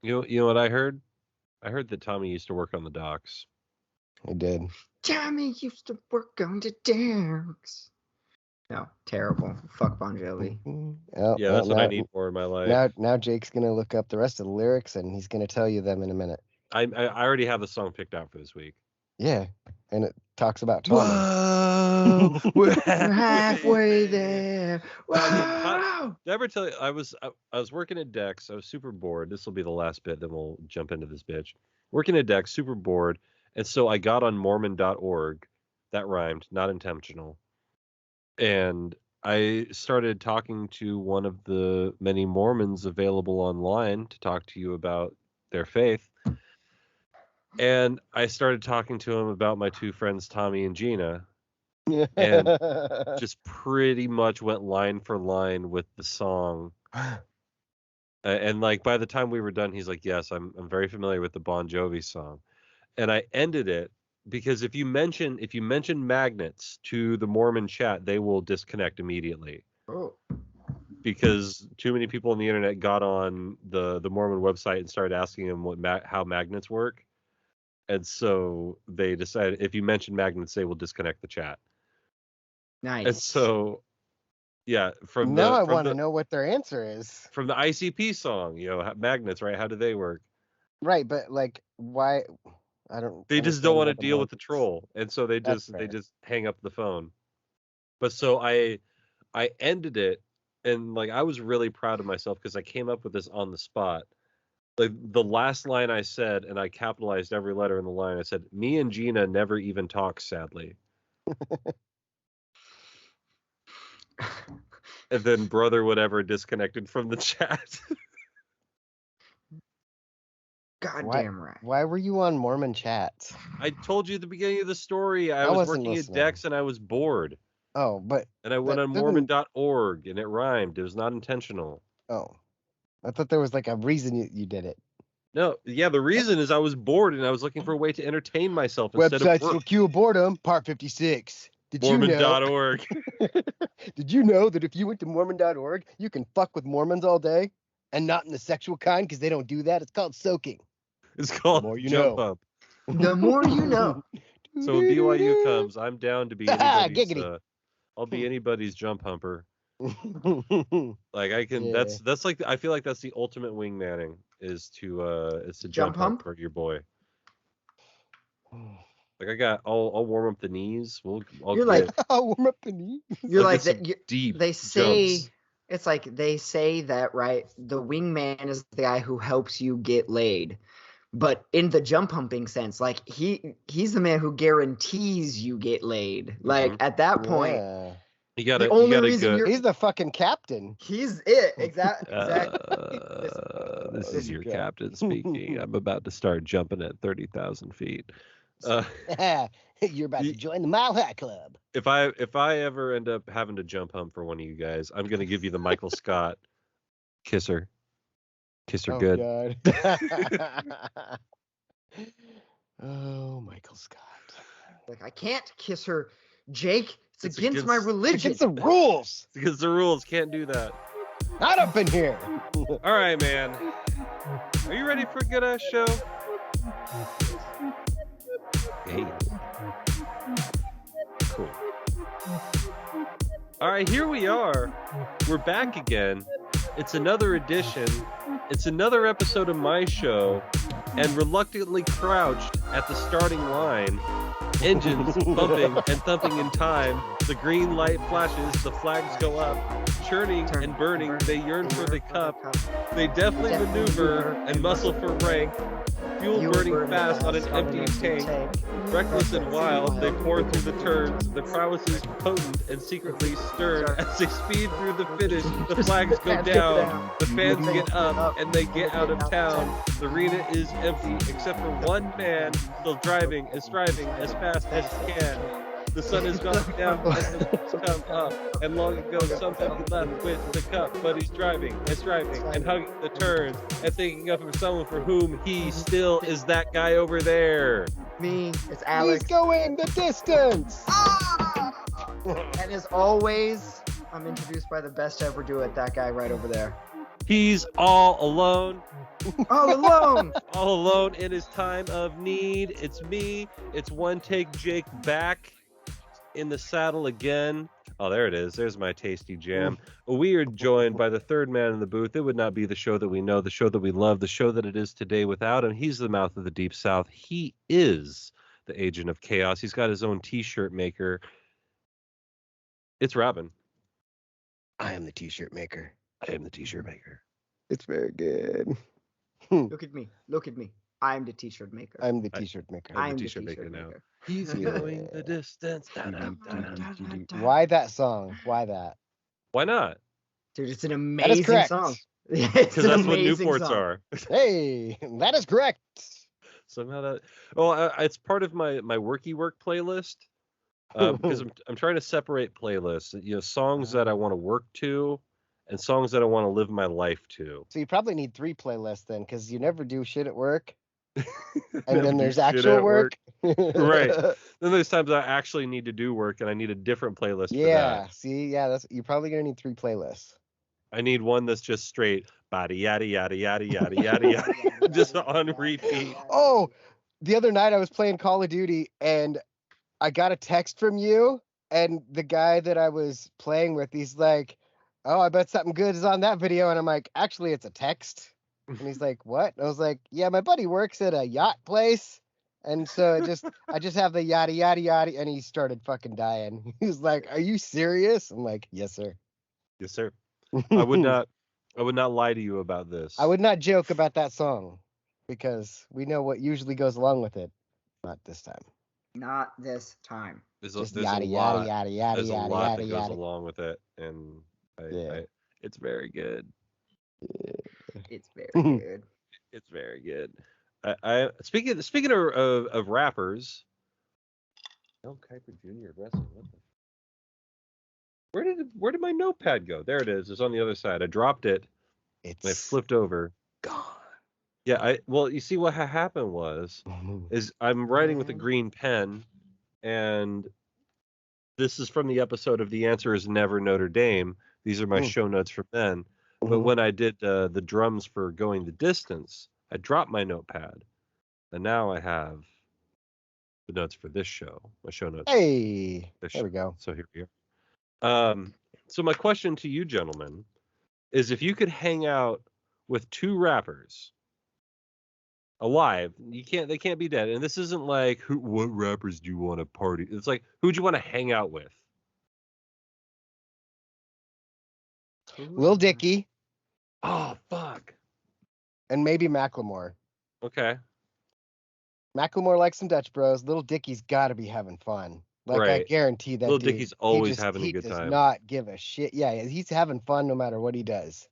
You know what I heard? I heard that Tommy used to work on the docks. I did. Tommy used to work on the docks. No, terrible. Fuck Bon Jovi. Yeah, that's what I need for in my life. Now Jake's gonna look up the rest of the lyrics and he's gonna tell you them in a minute. I already have the song picked out for this week. Yeah, and it talks about Tommy. Whoa, we're halfway there. Wow. Did I ever tell you I was working at Dex? I was super bored. This will be the last bit, then we'll jump into this bitch. Working at Dex, super bored, and so I got on Mormon.org. That rhymed, not intentional. And I started talking to one of the many Mormons available online to talk to you about their faith. And I started talking to him about my two friends, Tommy and Gina, and just pretty much went line for line with the song. And like by the time we were done, he's like, "Yes, I'm very familiar with the Bon Jovi song." And I ended it because if you mention magnets to the Mormon chat, they will disconnect immediately. Oh. Because too many people on the internet got on the Mormon website and started asking them how magnets work. And so they decided if you mention magnets, they will disconnect the chat. Nice. And so, yeah, I want to know what their answer is. From the ICP song, magnets, right? How do they work? Right, but like, why? I don't. They just don't want to deal with the troll, and so they just hang up the phone. But so I ended it, and like I was really proud of myself because I came up with this on the spot. Like the last line I said, and I capitalized every letter in the line. I said, "Me and Gina never even talk, sadly." And then brother whatever disconnected from the chat. Goddamn right. Why were you on Mormon chats? I told you at the beginning of the story. I was working at Dex and I was bored. Oh, but and I went on Mormon.org and it rhymed. It was not intentional. Oh. I thought there was like a reason you did it. No, yeah, the reason is I was bored and I was looking for a way to entertain myself instead Websites of will cure boredom, part 56. Mormon.org. Did you know that if you went to Mormon.org, you can fuck with Mormons all day? And not in the sexual kind, because they don't do that. It's called soaking. It's called jump up. The more you know. So when BYU comes, I'm down to be anybody's. I'll be anybody's jump humper. Like I can. Yeah. That's like I feel like that's the ultimate wingmanning is to jump hump for your boy. Like I'll warm up the knees. I'll warm up the knees. You're like that. Deep. They say. Jumps. It's like they say that, right? The wingman is the guy who helps you get laid. But in the jump humping sense, like he's the man who guarantees you get laid. Like at that point, you gotta go. He's the fucking captain. He's it. Exactly. This is your captain speaking. I'm about to start jumping at 30,000 feet. You're about to join the Mile High Club. If I ever end up having to jump hump for one of you guys, I'm gonna give you the Michael Scott kiss her good. God. Oh, Michael Scott. Like I can't kiss her, Jake. It's against my religion. It's against the rules. It's against the rules. Can't do that. Not up in here. All right, man. Are you ready for a good ass show? Hey. Cool. All right, here we are. We're back again. It's another edition. It's another episode of my show. And reluctantly crouched at the starting line, engines bumping and thumping in time. The green light flashes, the flags go up, churning and burning. They yearn for the cup. They deftly maneuver and muscle for rank. Fuel burning fast on an empty tank. Reckless and wild, they pour through the turns. The prowess is potent and secretly stern. As they speed through the finish, the flags go down. The fans get up and they get out of town. The arena is empty except for one man still driving and striving as fast as he can. The sun has gone down and the lights come up. And long ago somebody left with the cup, but he's driving and striving and hugging the turns and thinking of someone for whom he still is that guy over there. Me, it's Alex. He's going the distance. And as always, I'm introduced by the best to ever do it, that guy right over there. He's all alone. All alone. All alone in his time of need. It's me. It's One Take Jake back in the saddle again. Oh, there it is. There's my tasty jam. We are joined by the third man in the booth. It would not be the show that we know, the show that we love, the show that it is today without him. He's the mouth of the Deep South. He is the agent of chaos. He's got his own t-shirt maker. It's Robin. I am the t-shirt maker. I am the t-shirt maker. It's very good. Look at me. Look at me. I'm the t-shirt maker. I'm the t-shirt maker. I'm I'm the the t-shirt maker t-shirt now. maker. He's going the distance. Why that song? Why that? Why not? Dude, it's an That is amazing correct. song. Because that's what Newports are. Hey, that is correct. Somehow that. Oh, it's part of my worky work playlist. Because I'm trying to separate playlists. You know, songs that I want to work to, and songs that I want to live my life to. So you probably need 3 playlists then, because you never do shit at work. And Never then do there's shit actual at work. Right. Then there's times I actually need to do work, and I need a different playlist for Yeah. that. See, yeah, you're probably gonna need 3 playlists. I need one that's just straight body yada yada yada yada yada yada, just on repeat. Oh, the other night I was playing Call of Duty and I got a text from you, and the guy that I was playing with, he's like, "Oh, I bet something good is on that video," and I'm like, "Actually, it's a text." And he's like, "What?" And I was like, "Yeah, my buddy works at a yacht place." And so I just have the yada yada yada, and he started fucking dying. He was like, "Are you serious?" I'm like, "Yes, sir." Yes, sir. I would not lie to you about this. I would not joke about that song because we know what usually goes along with it. Not this time. Not this time. There's Just a yada lot. yada yada yada There's a yada lot yada that goes yada. along with it, and Yeah. it's very good. It's very good. It's very good. I speaking of rappers. Mel Kiper Jr. wrestling. What the? Where did my notepad go? There it is. It's on the other side. I dropped it. And I It's flipped over. gone. Yeah. Well, you see what happened is I'm writing with a green pen, and this is from the episode of The Answer Is Never Notre Dame. These are my show notes from then. But when I did the drums for Going the Distance, I dropped my notepad, and now I have the notes for this show. My show notes. Hey, This there we show. go. So here we are. So my question to you, gentlemen, is if you could hang out with 2 rappers alive, they can't be dead, and this isn't like what rappers do you want to party? It's like who do you want to hang out with? Lil Dicky Oh fuck. and maybe Macklemore. Okay. Macklemore likes some Dutch Bros. Lil Dicky's got to be having fun. Like I Right. guarantee that Lil dude, Dicky's always having a he good does time. not give a shit. Yeah, he's having fun no matter what he does.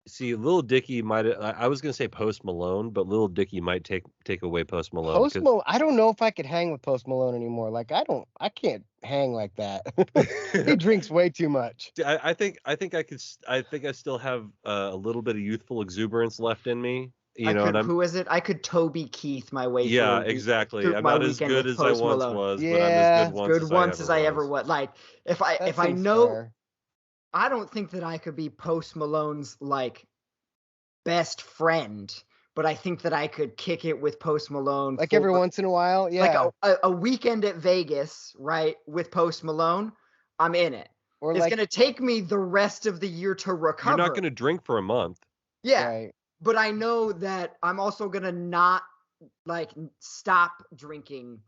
See, Lil Dicky might. I was gonna say Post Malone, but Lil Dicky might take away Post Malone. Post Malone, I don't know if I could hang with Post Malone anymore. Like I can't hang like that. He drinks way too much. I think I still have a little bit of youthful exuberance left in me. Who is it? I could Toby Keith my way. Yeah, through exactly. through I'm my not as weekend good with as I Post once Malone. was, Yeah, but I'm as good Good once as I ever was. Like if That I seems know, fair. I don't think that I could be Post Malone's like best friend, but I think that I could kick it with Post Malone. Like every once in a while, yeah. Like a weekend at Vegas, right, with Post Malone, I'm in it. Or It's like gonna take me the rest of the year to recover. You're not gonna drink for a month. Yeah, right. but I know that I'm also gonna not like stop drinking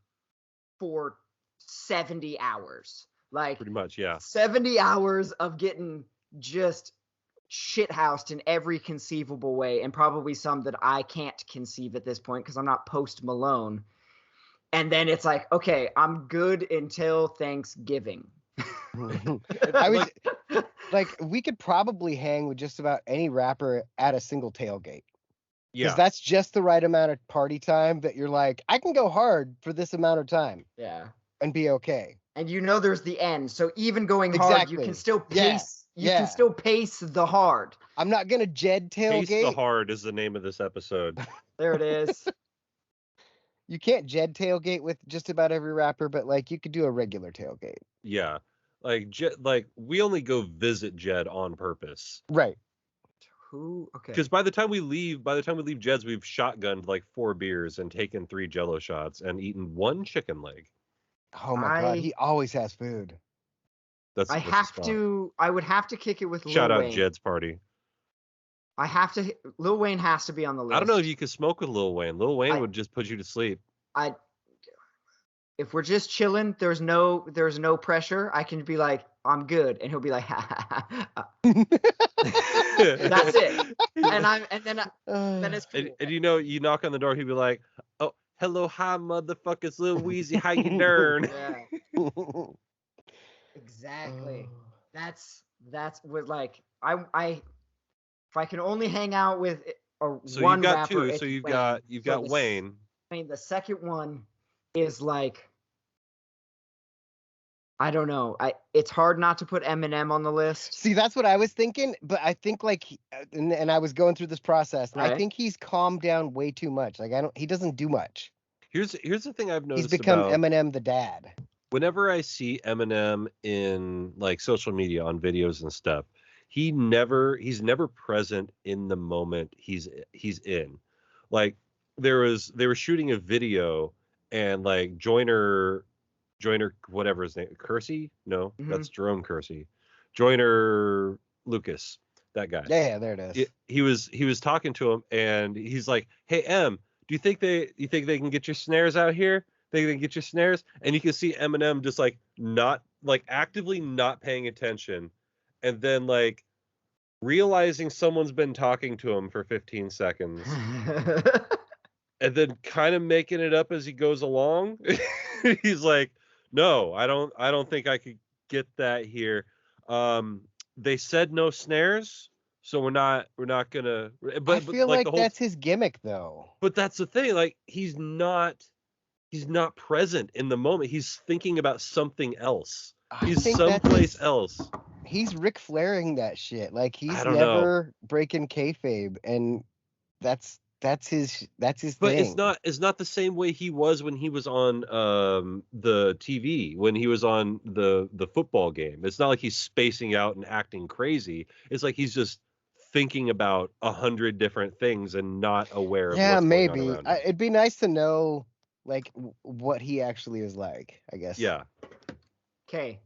for 70 hours. Like Pretty much, yeah. 70 hours of getting just shithoused in every conceivable way, and probably some that I can't conceive at this point because I'm not Post Malone. And then it's like, okay, I'm good until Thanksgiving. I was like, we could probably hang with just about any rapper at a single tailgate. Yeah. Because that's just the right amount of party time that you're like, I can go hard for this amount of time Yeah. and be okay. And there's the end. So even going hard, you Exactly. can still Yeah. pace. You can still pace the hard. I'm not gonna Jed Taste the tailgate. Hard is the name of this episode. There it is. You can't Jed tailgate with just about every rapper, but like you could do a regular tailgate. Yeah. Like we only go visit Jed on purpose. Right. Who? Okay. Because by the time we leave Jed's, we've shotgunned like 4 beers and taken 3 Jello shots and eaten 1 chicken leg. Oh my god, he always has food. That's I would have to kick it with shout Lil out Wayne. Jed's party. Lil Wayne has to be on the list. I don't know if you could smoke with Lil Wayne. Lil Wayne would just put you to sleep. If we're just chilling, there's no pressure. I can be like, I'm good, and he'll be like, that's it. And then it's cool. And you knock on the door, he'd be like, oh, hello, hi, motherfuckers, Lil Weezy, how you doing? Yeah. Exactly. That's what like I if I can only hang out with one you've got rapper, 2. So you've Wayne. got Wayne. I mean, the second one is like, I don't know. It's hard not to put Eminem on the list. See, that's what I was thinking, but I think like, and I was going through this process, and Right. I think he's calmed down way too much. Like he doesn't do much. Here's the thing I've noticed. He's become about Eminem the dad. Whenever I see Eminem in like social media on videos and stuff, he's never present in the moment he's in. Like they were shooting a video and like Joyner whatever his name, Kersey? No, that's Jerome Kersey. Joyner Lucas, that guy. Yeah, there it is. He was talking to him and he's like, "Hey M, do you think they can get your snares out here? They can get your snares?" And you can see Eminem just like not like actively not paying attention, and then like realizing someone's been talking to him for 15 seconds, and then kind of making it up as he goes along. He's like, "No, I don't think I could get that here. They said no snares, so we're not gonna." But I feel like that's his gimmick, though. But that's the thing. Like he's not present in the moment. He's thinking about something else. He's someplace else. He's Ric Flairing that shit. Like he's never breaking kayfabe, and that's his but thing. it's not the same way he was when he was on the TV, when he was on the football game. It's not like he's spacing out and acting crazy. It's like he's just thinking about 100 different things and not aware of what's maybe going on around him. It'd be nice to know like what he actually is like, I guess. Yeah. Okay.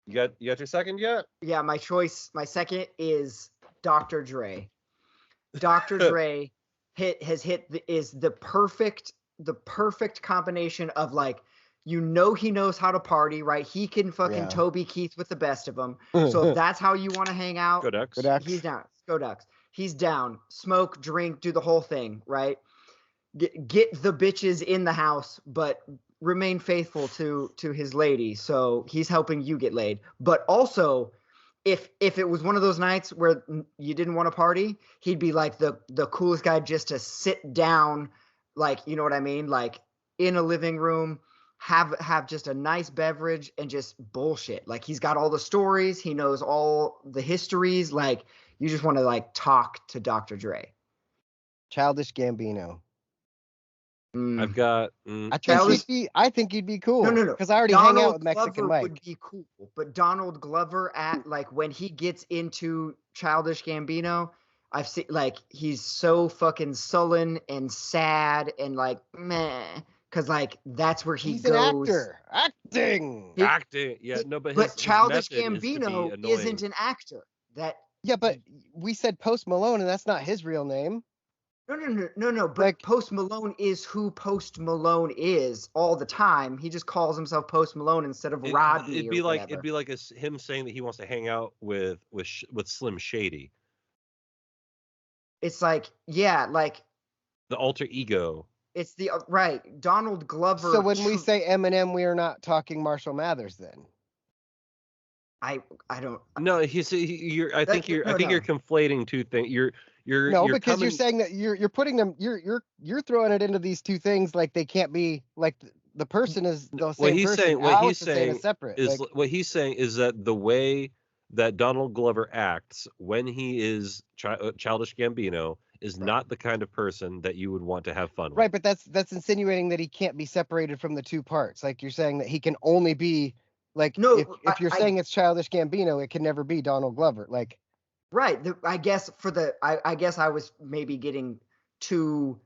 You got your second yet? Yeah, my second is Dr. Dre. Dr. Dre is the perfect combination of like, he knows how to party, right? He can fucking Toby Keith with the best of them. So if that's how you want to hang out, Go Ducks. He's down. Go Ducks. He's down. Smoke, drink, do the whole thing, right? Get the bitches in the house, but remain faithful to his lady. So he's helping you get laid. But also, if it was one of those nights where you didn't want to party, he'd be like the coolest guy just to sit down, like, you know what I mean? Like in a living room, have just a nice beverage and just bullshit. Like he's got all the stories. He knows all the histories. Like you just want to like talk to Dr. Dre. Childish Gambino. I've got. I think he'd be cool. No. Because I already Donald hang out with Mexican Glover Mike. would be cool, but Donald Glover at like when he gets into Childish Gambino, I've seen like he's so fucking sullen and sad and like meh, because like that's where he's an goes. Acting. Yeah, no, but Childish his Gambino isn't an actor. But we said Post Malone, and that's not his real name. No. But like, Post Malone is who Post Malone is all the time. He just calls himself Post Malone instead of Rodney. It'd be like him saying that he wants to hang out with Slim Shady. It's like like the alter ego. It's the right Donald Glover. So when we say Eminem, we are not talking Marshall Mathers then. I don't. No, I think you're conflating two things. You're because you're saying that you're putting them. You're throwing it into these two things like they can't be like the person is the same person. What he's saying is separate. What he's saying is that the way that Donald Glover acts when he is Childish Gambino is not the kind of person that you would want to have fun with. Right, but that's insinuating that he can't be separated from the two parts. Like you're saying that he can only be like if you're saying it's Childish Gambino, it can never be Donald Glover. Like Right. I guess I guess I was maybe getting too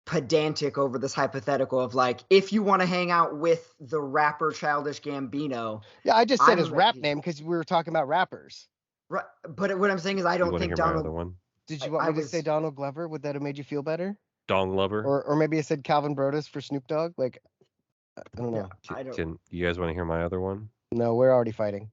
pedantic over this hypothetical of like, if you want to hang out with the rapper Childish Gambino, Yeah, I just said his I'm rap name because we were talking about rappers. right. But what I'm saying is, I You don't want to think hear my other Donald. one? Did you want I me to say was Donald Glover? Would that have made you feel better? Dong Lover. Or maybe I said Calvin Brodus for Snoop Dogg? Like, I don't yeah. know. I don't. Can you guys want to hear my other one? No, we're already fighting.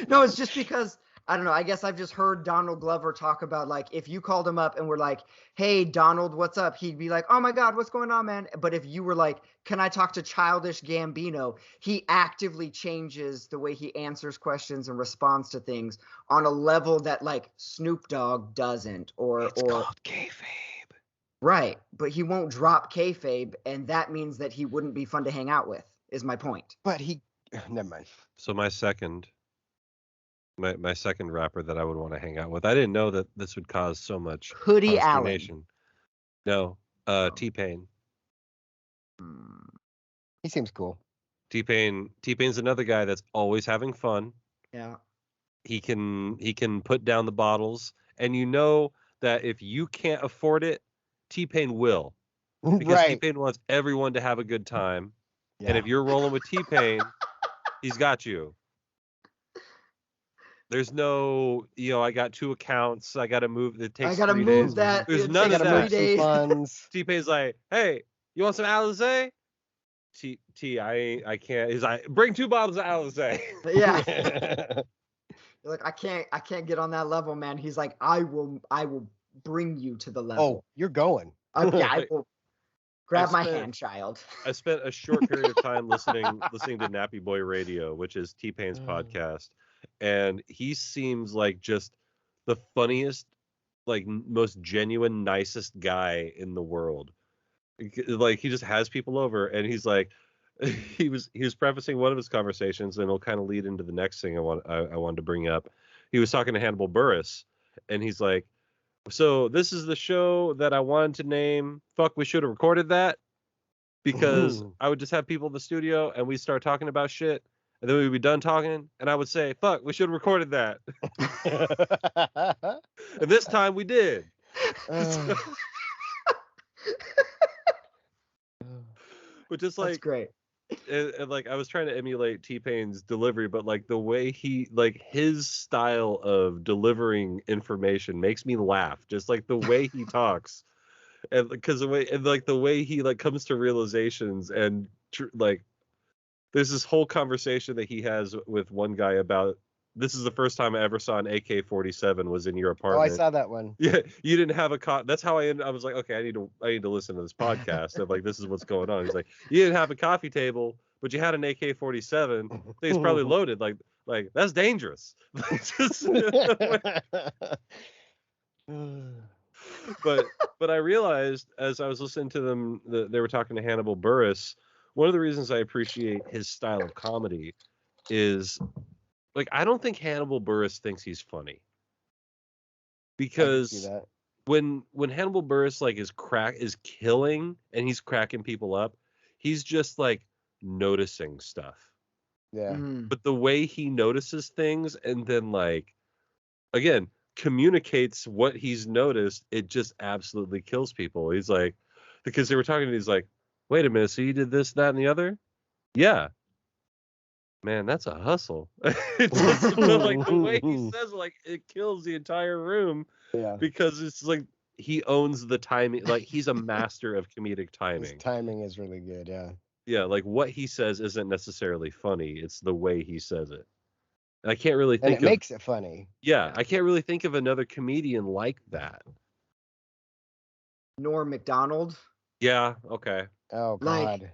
No, it's just because I don't know. I guess I've just heard Donald Glover talk about like, if you called him up and were like, "Hey, Donald, what's up?" He'd be like, "Oh my God, what's going on, man?" But if you were like, "Can I talk to Childish Gambino?" He actively changes the way he answers questions and responds to things on a level that like Snoop Dogg doesn't, or called kayfabe. Right, but he won't drop kayfabe, and that means that he wouldn't be fun to hang out with. Is my point. But never mind. So my second rapper that I would want to hang out with. I didn't know that this would cause so much Hoodie Allen. consternation. No, T-Pain. He seems cool. T-Pain's another guy that's always having fun. Yeah. He can put down the bottles, and you know that if you can't afford it, T-Pain will. Because Right. T-Pain wants everyone to have a good time. Yeah. And if you're rolling with T-Pain, he's got you. There's no, I got 2 accounts. I got to move. It takes I gotta 3 move days. that. There's it none takes of gotta that. move 3 days. some funds. T-Pain's like, hey, you want some Alizé? I can't. He's like, bring 2 bottles of Alizé. Yeah. Like, I can't get on that level, man. He's like, I will bring you to the level. Oh, you're going. Yeah, I will grab my spent- hand, child. I spent a short period of time listening to Nappy Boy Radio, which is T-Pain's podcast, and he seems like just the funniest, like most genuine, nicest guy in the world. Like, he just has people over, and he's like, he was prefacing one of his conversations, and it'll kind of lead into the next thing I wanted to bring up. He was talking to Hannibal Buress, and he's like, so this is the show that I wanted to name Fuck, We Should Have Recorded That, because I would just have people in the studio and we'd start talking about shit, and then we'd be done talking and I would say, fuck, we should have recorded that. And this time we did. But just That's like, great. and like, I was trying to emulate T-Pain's delivery, but like the way his style of delivering information makes me laugh. Just like the way he talks, and because the way he like comes to realizations, and like there's this whole conversation that he has with one guy about, this is the first time I ever saw an AK-47 was in your apartment. Oh, I saw that one. Yeah, you didn't have a That's how I was like, okay, I need to listen to this podcast. And like, this is what's going on. He's like, you didn't have a coffee table, but you had an AK-47. I think it's probably loaded. Like that's dangerous. But I realized as I was listening to them, they were talking to Hannibal Buress. One of the reasons I appreciate his style of comedy is, like, I don't think Hannibal Buress thinks he's funny. Because when Hannibal Buress like is killing and he's cracking people up, he's just like noticing stuff. Yeah. But the way he notices things and then like, again, communicates what he's noticed, it just absolutely kills people. He's like, because they were talking, he's like, wait a minute, so you did this, that, and the other? Yeah. Man, that's a hustle. It's just, but like the way he says it, like, it kills the entire room. Yeah. Because it's like he owns the timing. Like, he's a master of comedic timing. His timing is really good. Yeah. Yeah, like what he says isn't necessarily funny. It's the way he says it. And I can't really think and it makes it funny. Yeah, I can't really think of another comedian like that. Norm Macdonald. Yeah. Okay. Oh God. Like,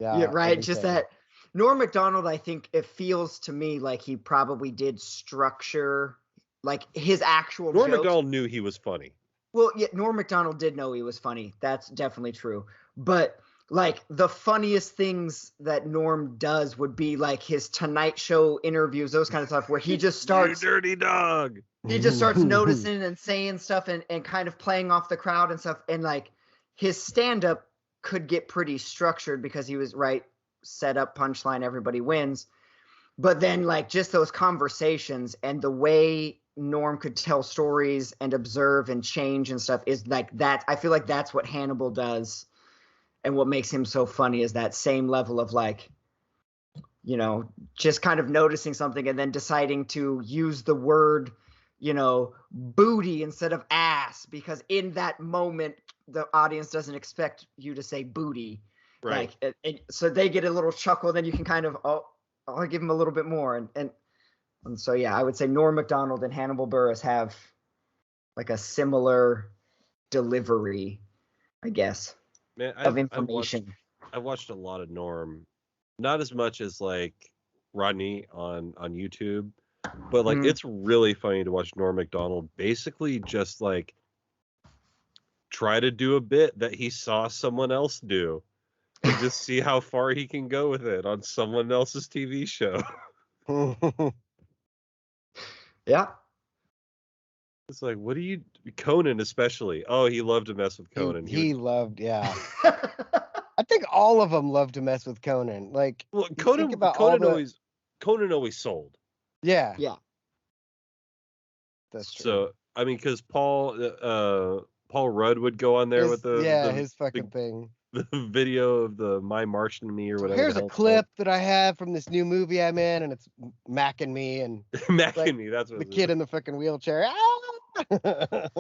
yeah. Right. Everything. Just that Norm Macdonald. I think it feels to me like he probably did structure like his actual. Norm jokes. Macdonald knew he was funny. Well, yeah, Norm Macdonald did know he was funny. That's definitely true. But like the funniest things that Norm does would be like his Tonight Show interviews, those kind of stuff, where he just starts You dirty dog. He just starts noticing and saying stuff and kind of playing off the crowd and stuff. And like his stand-up could get pretty structured because he was set up, punchline, everybody wins. But then, like, just those conversations and the way Norm could tell stories and observe and change and stuff is like that. I feel like that's what Hannibal does. And what makes him so funny is that same level of, like, you know, just kind of noticing something and then deciding to use the word, you know, booty instead of ass, because in that moment, the audience doesn't expect you to say booty. Right. Like, so they get a little chuckle, then you can kind of, I'll give them a little bit more. And so, yeah, I would say Norm Macdonald and Hannibal Buress have like a similar delivery, I guess, Man, of information. I watched a lot of Norm, not as much as like Rodney on YouTube, but like it's really funny to watch Norm Macdonald basically just like try to do a bit that he saw someone else do and just see how far he can go with it on someone else's TV show. Yeah. It's like, what do you, Conan especially? Oh, he loved to mess with Conan. He loved, yeah. I think all of them love to mess with Conan. Like, well, Conan always sold. Yeah. Yeah. That's true. So I mean, because Paul Rudd would go on there with his fucking thing. The video of the My Martian Me or whatever. Here's a clip that I have from this new movie I'm in, and it's macking me and macking me. That's what the kid in the fucking wheelchair.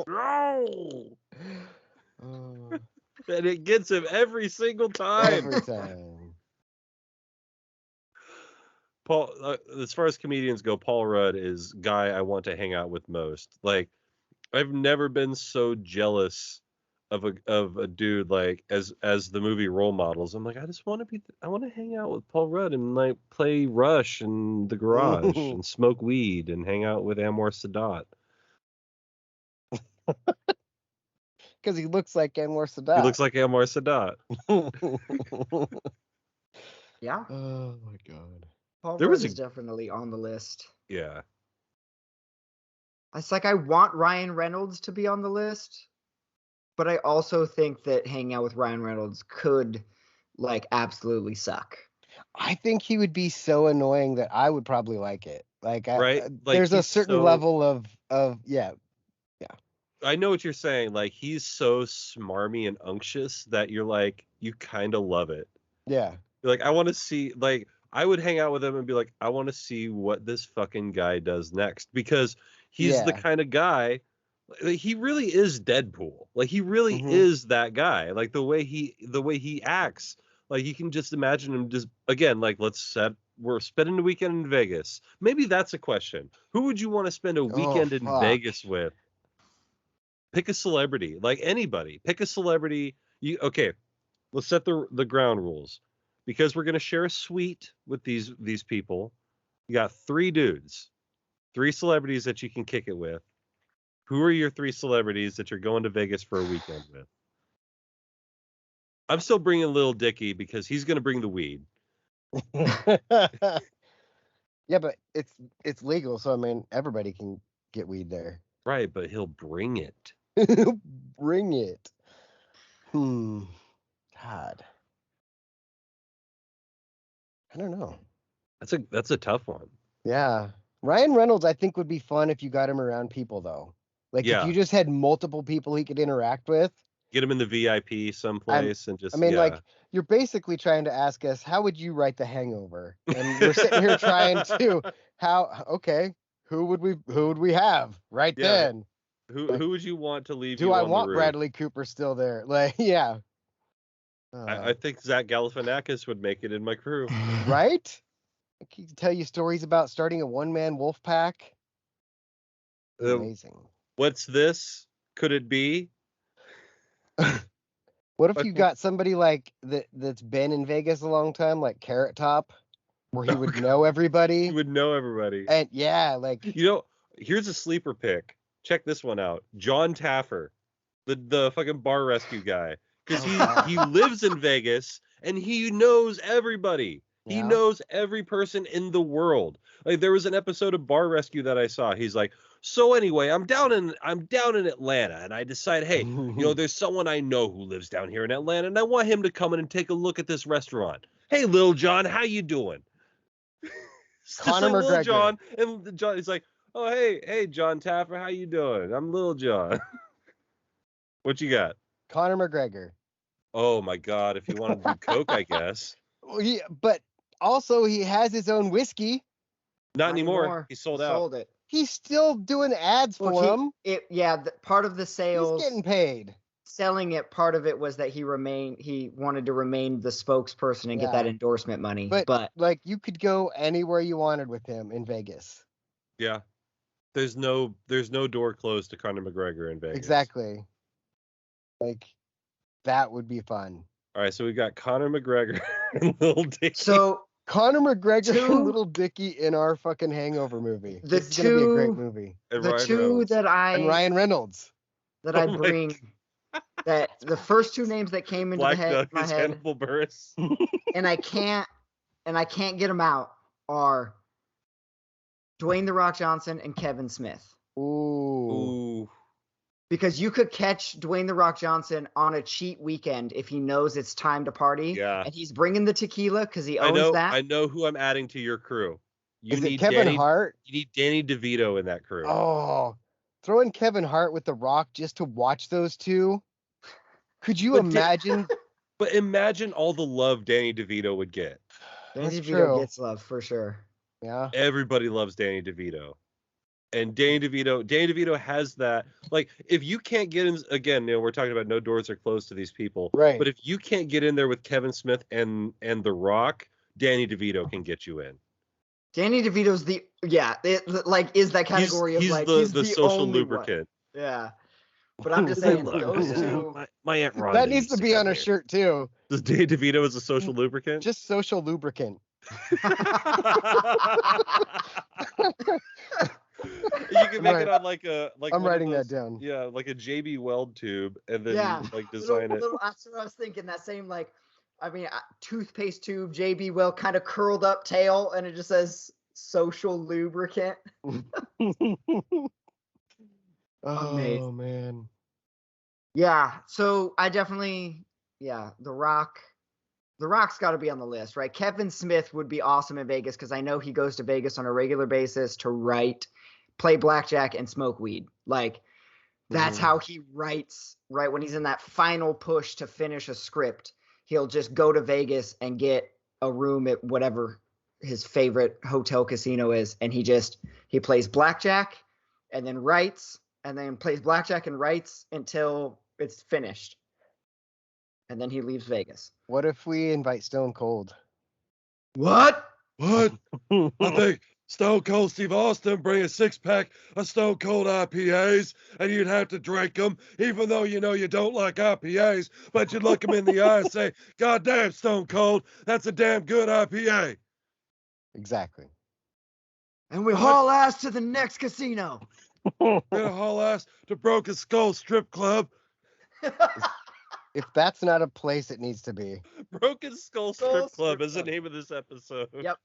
No. And it gets him every single time. Every time. Paul, as far as comedians go, Paul Rudd is guy I want to hang out with most. Like, I've never been so jealous of a dude like as the movie role models. I'm like, I want to hang out with Paul Rudd and like play Rush in the garage and smoke weed and hang out with Anwar Sadat. Because he looks like Anwar Sadat. He looks like Anwar Sadat. Yeah. Oh my god. Paul Rudd is definitely on the list. Yeah. It's like I want Ryan Reynolds to be on the list, but I also think that hanging out with Ryan Reynolds could like absolutely suck. I think he would be so annoying that I would probably like it. Like, there's a certain level of yeah. I know what you're saying. Like, he's so smarmy and unctuous that you're like, you kind of love it. Yeah. You're like, I want to see, like, I would hang out with him and be like, I want to see what this fucking guy does next, because he's the kind of guy, like, he really is Deadpool. Like, he really is that guy. Like, the way he acts, like, you can just imagine him just, again, like, we're spending a weekend in Vegas. Maybe that's a question. Who would you want to spend a weekend in Vegas with? Pick a celebrity, like anybody. Pick a celebrity. Okay, let's set the ground rules, because we're gonna share a suite with these people. You got 3 dudes, 3 celebrities that you can kick it with. Who are your 3 celebrities that you're going to Vegas for a weekend with? I'm still bringing Lil Dicky because he's gonna bring the weed. Yeah, but it's legal, so I mean everybody can get weed there. Right, but he'll bring it. Bring it. God. I don't know. That's a tough one. Yeah. Ryan Reynolds, I think, would be fun if you got him around people, though. Like, if you just had multiple people he could interact with. Get him in the VIP someplace and just. I mean, like, you're basically trying to ask us, how would you write The Hangover? And we're sitting here trying to, who would we have right then? Who would you want to leave? Do I want Bradley Cooper still there? Like, yeah. I think Zach Galifianakis would make it in my crew. Right? He can tell you stories about starting a one-man wolf pack. Amazing. What's this? Could it be? What if you got somebody like that's been in Vegas a long time, like Carrot Top, where he would know everybody? He would know everybody. And yeah, like, here's a sleeper pick. Check this one out. John Taffer, the fucking bar rescue guy, because he lives in Vegas and he knows everybody. He knows every person in the world. Like, there was an episode of Bar Rescue that I saw. He's like, so anyway, I'm down in Atlanta, and I decide, hey, there's someone I know who lives down here in Atlanta, and I want him to come in and take a look at this restaurant. Hey, Lil John, how you doing? It's just Conor like Little McGregor. John, and John is like, oh hey John Taffer, how you doing? I'm Little John. What you got? Conor McGregor. Oh my God! If you wanted to do coke, I guess. Well, but also he has his own whiskey. Not anymore. He sold out. Sold it. He's still doing ads for him. Part of the sales. He's getting paid. Selling it, part of it was that he wanted to remain the spokesperson and get that endorsement money. But like you could go anywhere you wanted with him in Vegas. Yeah. There's no door closed to Conor McGregor in Vegas. Exactly. Like that would be fun. All right, so we got Conor McGregor and Little Dicky. So Conor McGregor and Little Dicky in our fucking Hangover movie. This is gonna be a great movie. And the Ryan two Reynolds. and Ryan Reynolds. that I bring, that the first two names that came into Black my Duck is head, Hannibal Buress. and I can't get them out, are Dwayne The Rock Johnson and Kevin Smith. Ooh. Because you could catch Dwayne The Rock Johnson on a cheat weekend if he knows it's time to party. Yeah. And he's bringing the tequila because he owns that. I know who I'm adding to your crew. Is it Kevin Hart? You need Danny DeVito in that crew. Oh, throw in Kevin Hart with The Rock just to watch those two. Could you imagine? But imagine all the love Danny DeVito would get. Danny DeVito gets love for sure. Yeah. Everybody loves Danny DeVito. And Danny DeVito has that. Like, if you can't get in, again, we're talking about no doors are closed to these people. Right. But if you can't get in there with Kevin Smith and The Rock, Danny DeVito can get you in. Danny DeVito's is that category he's the social lubricant. One. Yeah. But I'm just saying those two. My Aunt Rhonda that needs to be on a shirt too. Does Danny DeVito as a social lubricant? Just social lubricant. You can make it on like I'm writing that down. Yeah, like a JB Weld tube, and then design it. That's what I was thinking. That same toothpaste tube, JB Weld kind of curled up tail, and it just says social lubricant. Oh man. Yeah. So I definitely, The Rock's got to be on the list, right? Kevin Smith would be awesome in Vegas because I know he goes to Vegas on a regular basis to write, play blackjack, and smoke weed. Like, that's how he writes, right? When he's in that final push to finish a script, he'll just go to Vegas and get a room at whatever his favorite hotel casino is. And he plays blackjack and then writes and then plays blackjack and writes until it's finished. And then he leaves Vegas. What if we invite Stone Cold? What? I think Stone Cold Steve Austin bring a 6-pack of Stone Cold IPAs, and you'd have to drink them, even though you know you don't like IPAs, but you'd look them in the eye and say, God damn, Stone Cold, that's a damn good IPA. Exactly. And we haul ass to the next casino. We're gonna haul ass to Broken Skull Strip Club. If that's not a place it needs to be. Broken Skull Strip Club is the name of this episode. Yep.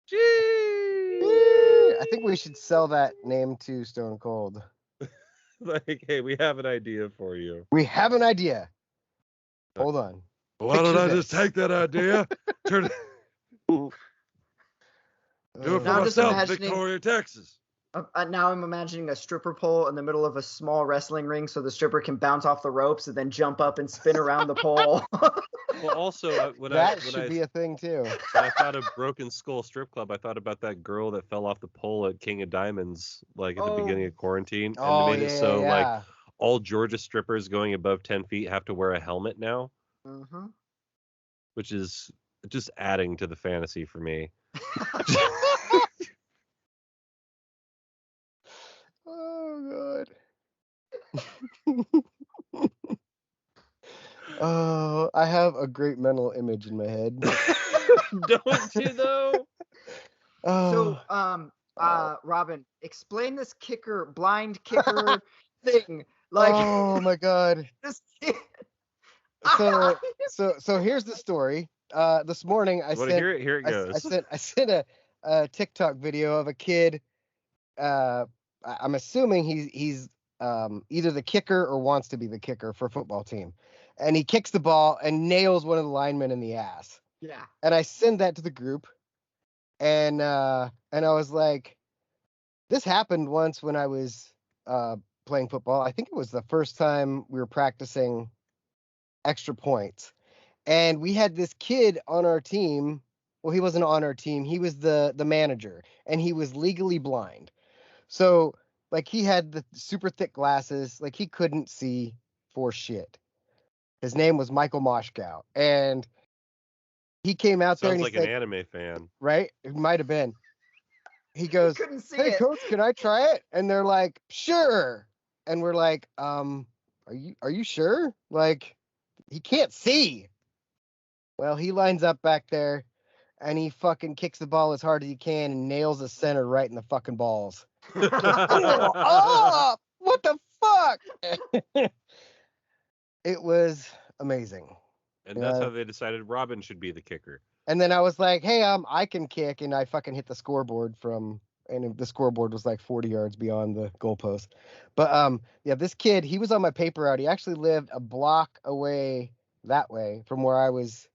Gee. I think we should sell that name to Stone Cold. Like, hey, we have an idea for you. We have an idea. Hold on. Why don't I just take that idea? Turn it. Do it for myself, Victoria, Texas. Now I'm imagining a stripper pole in the middle of a small wrestling ring so the stripper can bounce off the ropes and then jump up and spin around the pole. Well, also, that should be a thing, too. When I thought of Broken Skull Strip Club, I thought about that girl that fell off the pole at King of Diamonds, like at the beginning of quarantine. And they made it so, like, all Georgia strippers going above 10 feet have to wear a helmet now. Mm-hmm. Which is just adding to the fantasy for me. Oh, God. Oh, I have a great mental image in my head. Don't you, though? Oh. So, Robin, explain this blind kicker thing. Like, oh, my God. This So here's the story. This morning I sent. Here it goes. I sent a TikTok video of a kid. I'm assuming he's either the kicker or wants to be the kicker for a football team, and he kicks the ball and nails one of the linemen in the ass. Yeah. And I send that to the group, and I was like, this happened once when I was playing football. I think it was the first time we were practicing extra points. And we had this kid on our team. Well, he wasn't on our team. He was the manager, and he was legally blind. So, like, he had the super thick glasses. Like, he couldn't see for shit. His name was Michael Moshkow, and he came out there and Sounds he like said, an anime fan. right? It might have been. He goes, Couldn't see "Hey, it. coach, can I try it?" And they're like, "Sure." And we're like, are you sure? Like, he can't see. Well, he lines up back there, and he fucking kicks the ball as hard as he can and nails the center right in the fucking balls. Oh, what the fuck? It was amazing. And that's how they decided Robin should be the kicker. And then I was like, "Hey, I can kick," and I fucking hit the scoreboard and the scoreboard was like 40 yards beyond the goalpost. But yeah, this kid, he was on my paper route. He actually lived a block away that way from where I was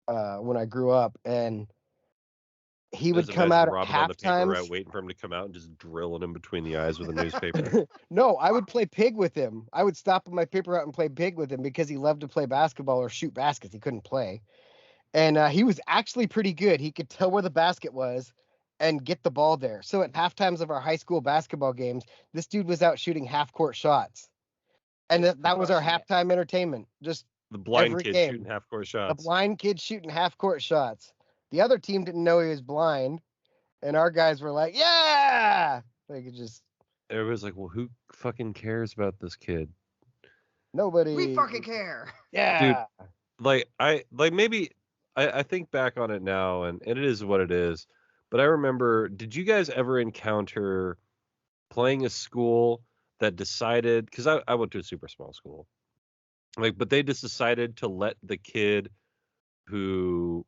when I grew up, and he would Just come imagine out at Robin half on the paper times. route waiting for him to come out and just drilling him between the eyes with a newspaper. No, I would play pig with him. I would stop on my paper route and play pig with him because he loved to play basketball or shoot baskets. He couldn't play. And he was actually pretty good. He could tell where the basket was and get the ball there. So at half times of our high school basketball games, this dude was out shooting half court shots. And that was our Crushing it. halftime entertainment. Just The blind every kid game. shooting half court A shots. blind kid shooting half court shots. The other team didn't know he was blind. And our guys were like, yeah. Like, it just, Everybody's like, well, who fucking cares about this kid? nobody. We fucking care. Yeah. Maybe I think back on it now and it is what it is. But I remember, did you guys ever encounter playing a school that decided, because I went to a super small school, like, but they just decided to let the kid who,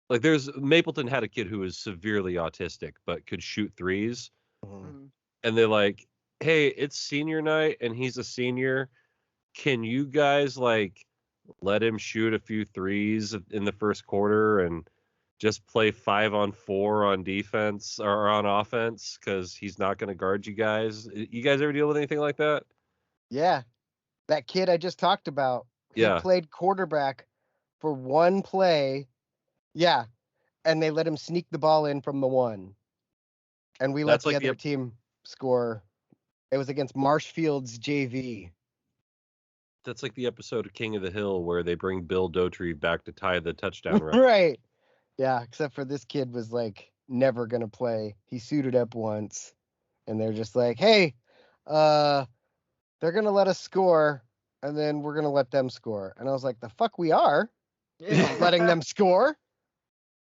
like, Mapleton had a kid who was severely autistic but could shoot threes, Mhm. and they're like, hey, it's senior night and he's a senior. Can you guys like let him shoot a few threes in the first quarter and just play 5-on-4 on defense or on offense because he's not going to guard you guys? You guys ever deal with anything like that? Yeah. That kid I just talked about, he Yeah. played quarterback for one play. Yeah. And they let him sneak the ball in from the one. And we let That's the like other team score. It was against Marshfield's JV. That's like the episode of King of the Hill where they bring Bill Dotree back to tie the touchdown run. Right. Yeah, except for this kid was like never gonna play. He suited up once, and they're just like, "Hey, they're gonna let us score, and then we're gonna let them score." And I was like, "The fuck we are Yeah. letting them score,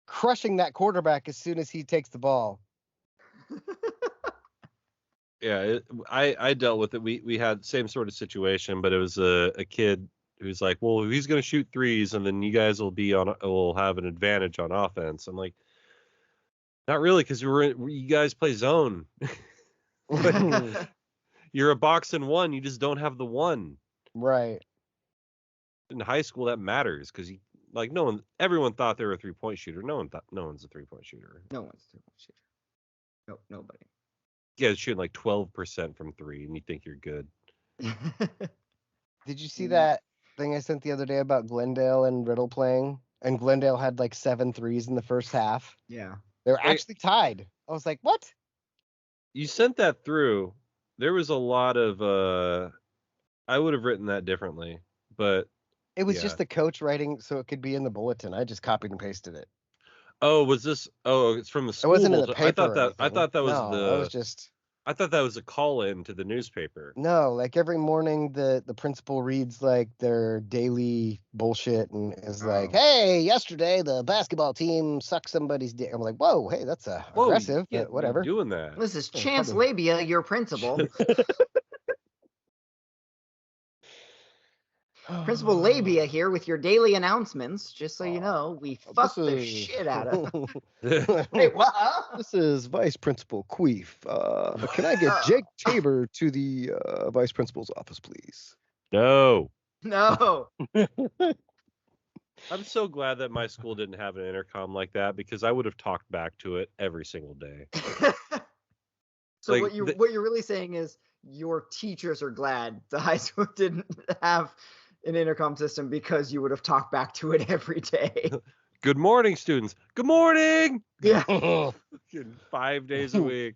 crushing that quarterback as soon as he takes the ball." Yeah, I dealt with it. We had same sort of situation, but it was a kid who's like, well, he's going to shoot threes, and then you guys will have an advantage on offense. I'm like, not really, because you guys play zone. You're a box and one. You just don't have the one. Right. In high school, that matters because everyone thought they were a 3-point shooter. No one's a 3-point shooter. No one's a 3-point shooter. Nope, nobody. You guys shooting like 12% from three, and you think you're good. Did you see that thing I sent the other day about Glendale and Riddle playing? And Glendale had like 7 threes in the first half. Yeah. They were actually tied. I was like, what? You sent that through. There was a lot of I would have written that differently, but It was yeah. just the coach writing so it could be in the bulletin. I just copied and pasted it. Oh, was this? Oh, it's from the It school. wasn't in the bulletin. paper. I thought that was no, the. that was just I thought that was a call in to the newspaper. no. Like every morning, the principal reads like their daily bullshit and is like, Oh. "Hey, yesterday the basketball team sucked somebody's dick." I'm like, "Whoa, hey, that's aggressive, you but can't be whatever." doing that. This is Yeah, Chance probably. Labia, your principal. Principal Labia here with your daily announcements. Just so you know, we fucked the shit out of. Wait, what? This is Vice Principal Queef. Can I get Jake Tabor to the Vice Principal's office, please? No. No. I'm so glad that my school didn't have an intercom like that because I would have talked back to it every single day. So Like, what you're really saying is your teachers are glad the high school didn't have an intercom system because you would have talked back to it every day. Good morning, students. Good morning. Yeah. 5 days a week.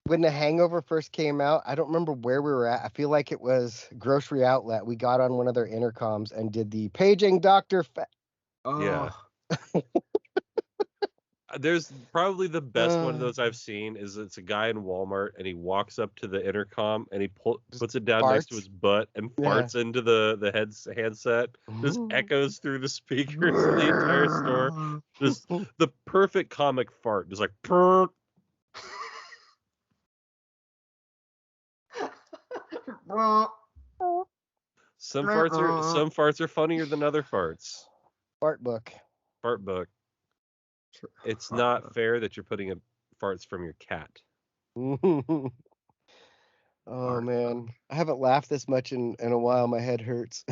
When the Hangover first came out, I don't remember where we were at. I feel like it was Grocery Outlet. We got on one of their intercoms and did the paging Dr. Yeah. Oh. There's probably the best one of those I've seen is it's a guy in Walmart and he walks up to the intercom and he puts it down next to farts? his butt and farts into the handset. Just echoes through the speakers of the entire store. Just the perfect comic fart. Just like purr. Some farts are funnier than other farts. Fart book. Fart book. It's not fair that you're putting farts from your cat. Oh man, I haven't laughed this much in a while. My head hurts.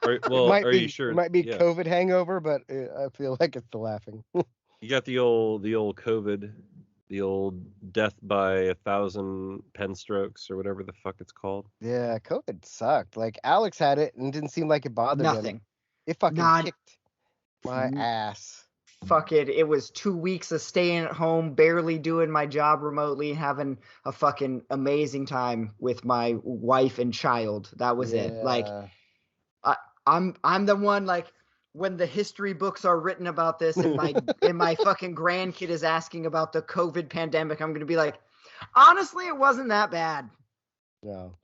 Are you sure? It might be COVID hangover, but I feel like it's the laughing. You got the old COVID, the old death by 1,000 pen strokes or whatever the fuck it's called. Yeah, COVID sucked. Like Alex had it and didn't seem like it bothered him. It fucking kicked my ass. Fuck it. It was 2 weeks of staying at home, barely doing my job remotely, having a fucking amazing time with my wife and child. That was it. Like, I'm the one, like, when the history books are written about this and my fucking grandkid is asking about the COVID pandemic, I'm gonna be like, honestly, it wasn't that bad. No.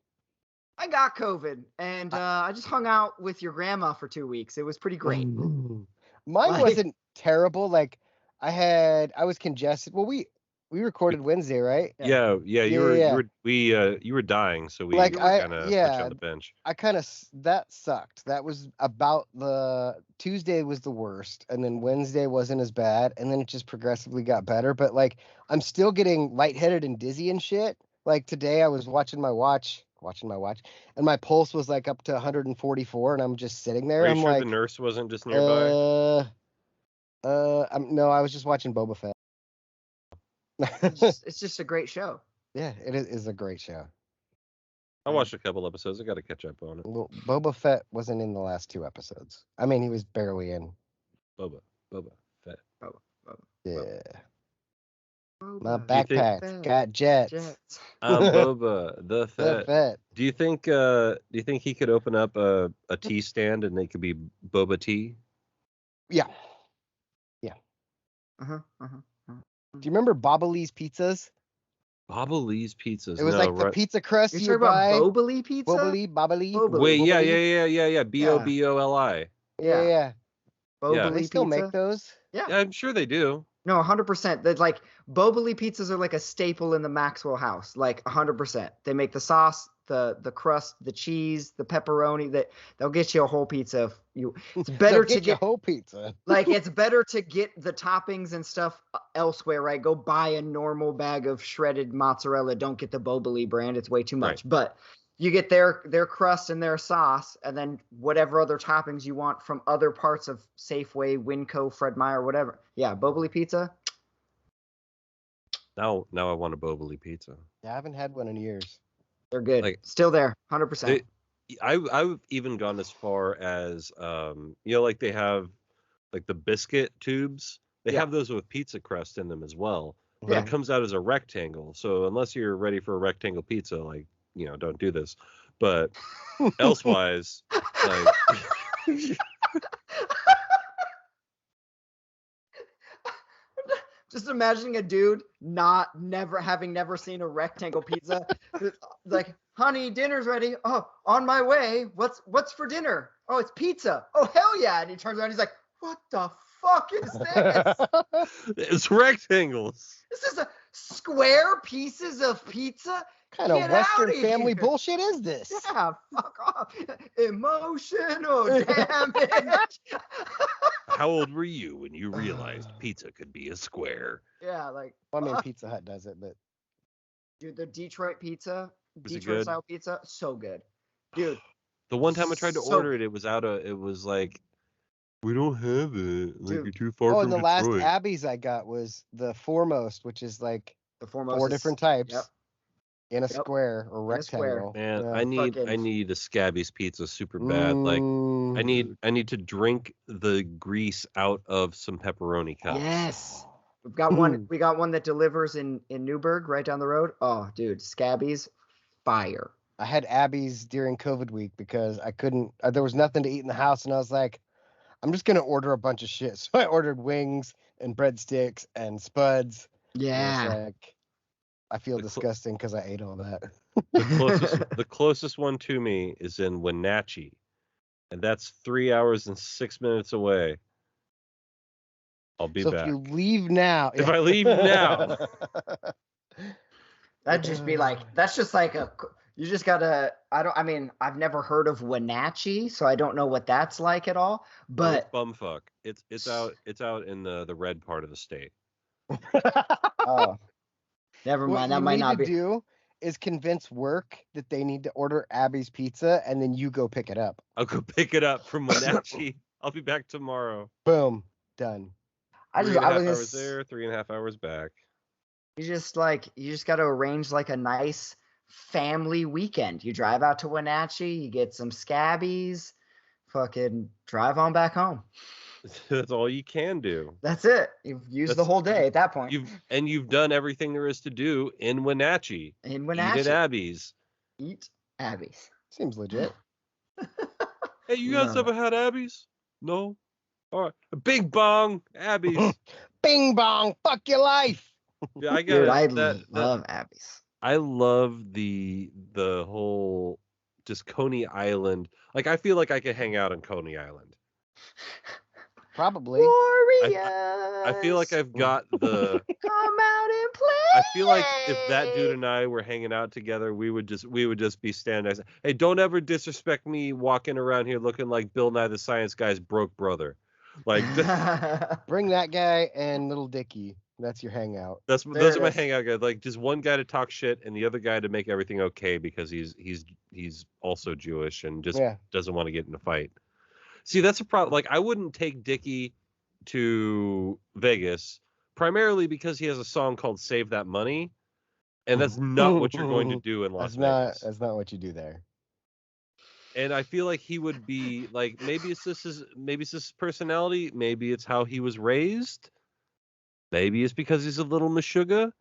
I got COVID and I just hung out with your grandma for 2 weeks. It was pretty great. Mine wasn't terrible. Like I was congested. Well, we recorded Wednesday, right? Yeah. You were dying, so we kind of put you on the bench. That sucked. That was about the Tuesday was the worst, and then Wednesday wasn't as bad, and then it just progressively got better. But like I'm still getting lightheaded and dizzy and shit. Like today I was watching my watch, and my pulse was like up to 144, and I'm just sitting there. Are you sure the nurse wasn't just nearby? No, I was just watching Boba Fett. It's just a great show. Yeah, it is a great show. I watched a couple episodes. I got to catch up on it. Well, Boba Fett wasn't in the last 2 episodes. I mean, he was barely in. Boba Fett. Yeah. My backpack's got jets. I'm Boba the Fett. Do you think he could open up a tea stand and it could be Boba Tea? Yeah. Do you remember Baba Lee's pizzas? Baba Lee's pizzas. It was the pizza crust you buy. You're talking about Boba Lee pizza? Baba Lee. Wait, yeah. BOBOLI. Yeah. Boba Lee they still pizza? make those? Yeah, I'm sure they do. No, 100%. That like Boba Lee pizzas are like a staple in the Maxwell house. Like 100%. They make the sauce, the crust, the cheese, the pepperoni. They'll get you a whole pizza. It's better to get a whole pizza. Like it's better to get the toppings and stuff elsewhere, right? Go buy a normal bag of shredded mozzarella. Don't get the Boba Lee brand. It's way too much. Right. But you get their crust and their sauce, and then whatever other toppings you want from other parts of Safeway, Winco, Fred Meyer, whatever. Yeah, Boba Lee pizza. Now I want a Boba Lee pizza. Yeah, I haven't had one in years. They're good. Like, still there, 100%. I've even gone as far as like they have like the biscuit tubes. They have those with pizza crust in them as well, but it comes out as a rectangle. So unless you're ready for a rectangle pizza, like don't do this. But elsewise, like. Just imagining a dude having never seen a rectangle pizza. Like, honey, dinner's ready. Oh, on my way. What's for dinner? Oh, it's pizza. Oh, hell yeah. And he turns around, he's like, what the fuck is this? It's rectangles. This is a square pieces of pizza? What kind of Western family bullshit is this? Yeah, fuck off. Emotional damage. How old were you when you realized pizza could be a square? Yeah, like. Well, I mean, Pizza Hut does it, but. Dude, the Detroit pizza, Detroit style pizza, so good. Dude. The one time I tried to order it, it was like We don't have it. Like, Dude. you're too far Oh, from and the last Detroit. Abby's I got was the foremost, which is like The foremost 4 is- different types Yep. in a Yep. square or In a square. rectangle. Man, Yeah. I need Fucking- a Scabby's pizza super bad. Like, I need to drink the grease out of some pepperoni cups. Yes. We've got one. We got one that delivers in Newburgh, right down the road. Oh, dude, Scabby's fire. I had Abby's during COVID week because I couldn't. There was nothing to eat in the house, and I was like, I'm just gonna order a bunch of shit. So I ordered wings and breadsticks and spuds. And Yeah. it's like, I feel The cl- disgusting because I ate all that. The closest one to me is in Wenatchee, and that's 3 hours and 6 minutes away. I'll be So back. if you leave now, If I leave now. That'd just be like, that's just like you just gotta, I've never heard of Wenatchee, so I don't know what that's like at all. Well, it's But bumfuck. It's out in the red part of the state. oh, never what mind. you That might need not to be. do is convince work that they need to order Abby's pizza, and then you go pick it up. I'll go pick it up from Wenatchee. I'll be back tomorrow. Boom, done. I 3.5 was gonna hours there, 3.5 hours back. You just got to arrange like a nice family weekend. You drive out to Wenatchee, you get some Scabbies, fucking drive on back home. That's all you can do. That's it. You've used the whole day at that point. You've done everything there is to do in Wenatchee. In Eat Wenatchee. at Abby's. Eat Abby's. Seems legit. Hey, you guys No. ever had Abby's? No? All right. Big bong, Abby's. Bing bong, fuck your life. Yeah, I got Dude, I that. love Abby's. I love the whole just Coney Island. Like, I feel like I could hang out on Coney Island. Probably. Warriors. I feel like I've got the. Come out and play. I feel like if that dude and I were hanging out together, we would just be standing next. Hey, don't ever disrespect me walking around here looking like Bill Nye the Science Guy's broke brother. Like Bring that guy and Little Dicky. That's your hangout. those There are it my is. hangout guys. Like just one guy to talk shit and the other guy to make everything okay because he's also Jewish and just doesn't want to get in a fight. See, that's a problem. Like I wouldn't take Dicky to Vegas primarily because he has a song called Save That Money, and that's not what you're going to do in Las Vegas. That's not what you do there. And I feel like he would be like maybe it's his personality, maybe it's how he was raised, maybe it's because he's a little Meshuggah,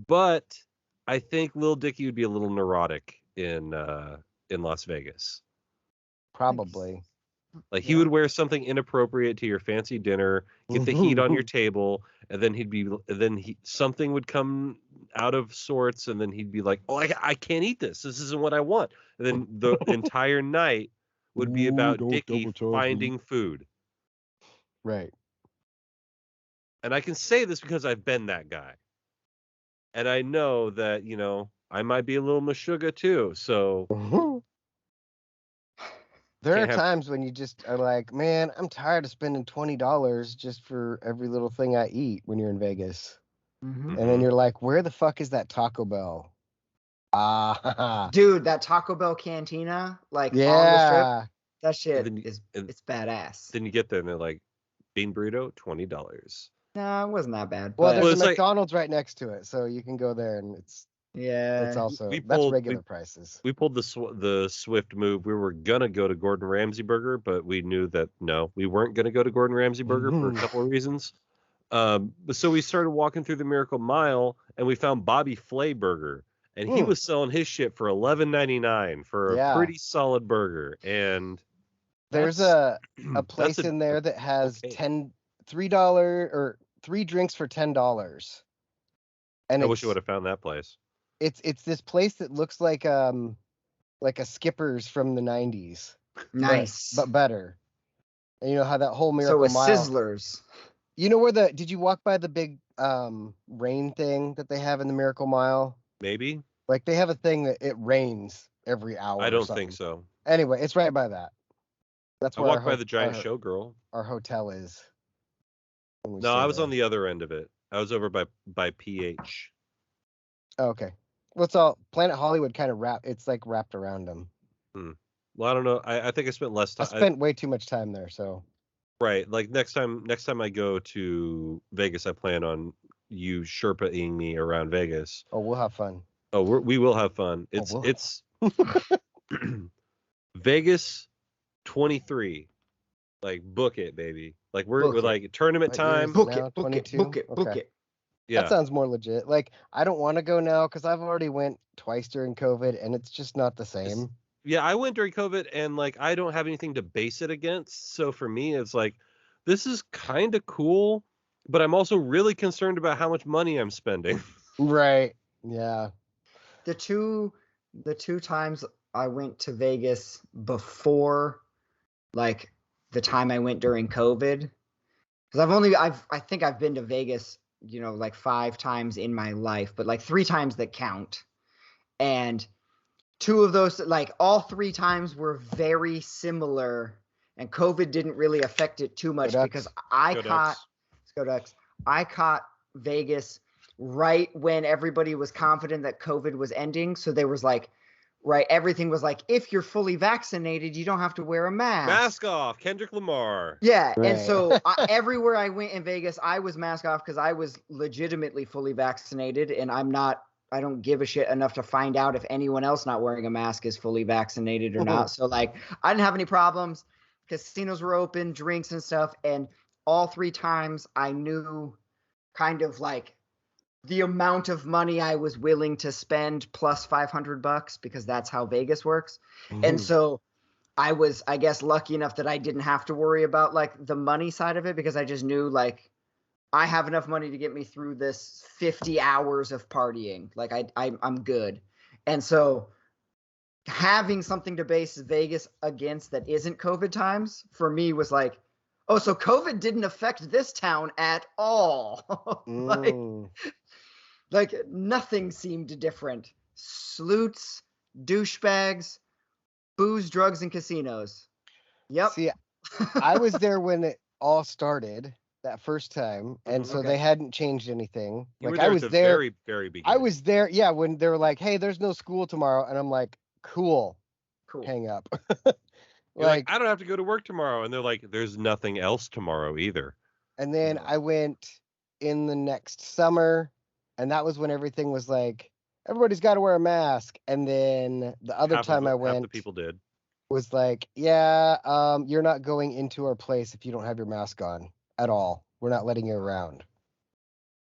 but I think Lil Dicky would be a little neurotic in Las Vegas. Probably. Like he would wear something inappropriate to your fancy dinner, get the heat on your table, and then something would come out of sorts, and then he'd be like, "Oh, I can't eat this. This isn't what I want." And then the entire night would be about Dicky finding food. Right. And I can say this because I've been that guy, and I know that I might be a little Meshuggah too. So. There are times when you just are like, man, I'm tired of spending $20 just for every little thing I eat when you're in Vegas. Mm-hmm. And then you're like, where the fuck is that Taco Bell? Dude, that Taco Bell cantina, like on the strip, that shit it's badass. Then you get there and they're like, bean burrito, $20. No, it wasn't that bad. Well, but there's a McDonald's right next to it, so you can go there and it's also that's regular prices. We pulled the swift move. We were gonna go to Gordon Ramsay Burger, but we knew that no, we weren't gonna go to Gordon Ramsay Burger for a couple of reasons. So we started walking through the Miracle Mile and we found Bobby Flay Burger, and he was selling his shit for $11.99 for a pretty solid burger. And there's a place in there that has $3 or 3 drinks for $10. And I wish I would have found that place. It's this place that looks like a Skipper's from the 90s. Nice. But better. And you know how that whole Miracle Mile. Sizzlers. You know where did you walk by the big rain thing that they have in the Miracle Mile? Maybe. Like they have a thing that it rains every hour. I don't think so. Anyway, it's right by that. That's where I walked by the giant showgirl. Our hotel is. No, I was on the other end of it. I was over by PH. Oh, okay. Well, it's all Planet Hollywood kind of it's like wrapped around them. Well, I don't know. I think I spent less time. I spent way too much time there, so. Right. Like next time I go to Vegas, I plan on you Sherpa-ing me around Vegas. Oh, we'll have fun. Oh, we will have fun. It's Vegas 23. Like book it, baby. Like we're Book it. like tournament What year is time. it Book now? it, book it, 22? book it, book Okay. it. Yeah. That sounds more legit. Like, I don't want to go now because I've already went twice during COVID, and it's just not the same. Yeah, I went during COVID, and like I don't have anything to base it against. So for me, it's like this is kind of cool, but I'm also really concerned about how much money I'm spending. Right. Yeah. The two times I went to Vegas before, like the time I went during COVID, because I think I've been to Vegas, like 5 times in my life, but like 3 times that count, and 2 of those, like all 3 times were very similar, and COVID didn't really affect it too much Ducks. because I Go caught Ducks. Go Ducks. I caught Vegas right when everybody was confident that COVID was ending. So there was like, right, everything was like, if you're fully vaccinated, you don't have to wear a mask. Mask off, Kendrick Lamar. Yeah, Right. and so everywhere I went in Vegas, I was mask off because I was legitimately fully vaccinated, and I don't give a shit enough to find out if anyone else not wearing a mask is fully vaccinated or not. So like, I didn't have any problems. Casinos were open, drinks and stuff, and all 3 times I knew kind of like the amount of money I was willing to spend plus $500 because that's how Vegas works. And so I was, I guess, lucky enough that I didn't have to worry about like the money side of it because I just knew like I have enough money to get me through this 50 hours of partying. Like I'm good. And so having something to base Vegas against that isn't COVID times for me was like, oh, so COVID didn't affect this town at all. like nothing seemed different. Sleuths, douchebags, booze, drugs, and casinos. Yep. See, I was there when it all started that first time, and so Okay. they hadn't changed anything. You Like were there I at was the there. very, very beginning. I was there, yeah, when they were like, "Hey, there's no school tomorrow," and I'm like, "Cool, Cool. hang up." You're like, I don't have to go to work tomorrow, and they're like, there's nothing else tomorrow either. And then I went in the next summer, and that was when everything was like, everybody's got to wear a mask. And then the other time I half the went people did. was like, yeah, you're not going into our place if you don't have your mask on at all. We're not letting you around.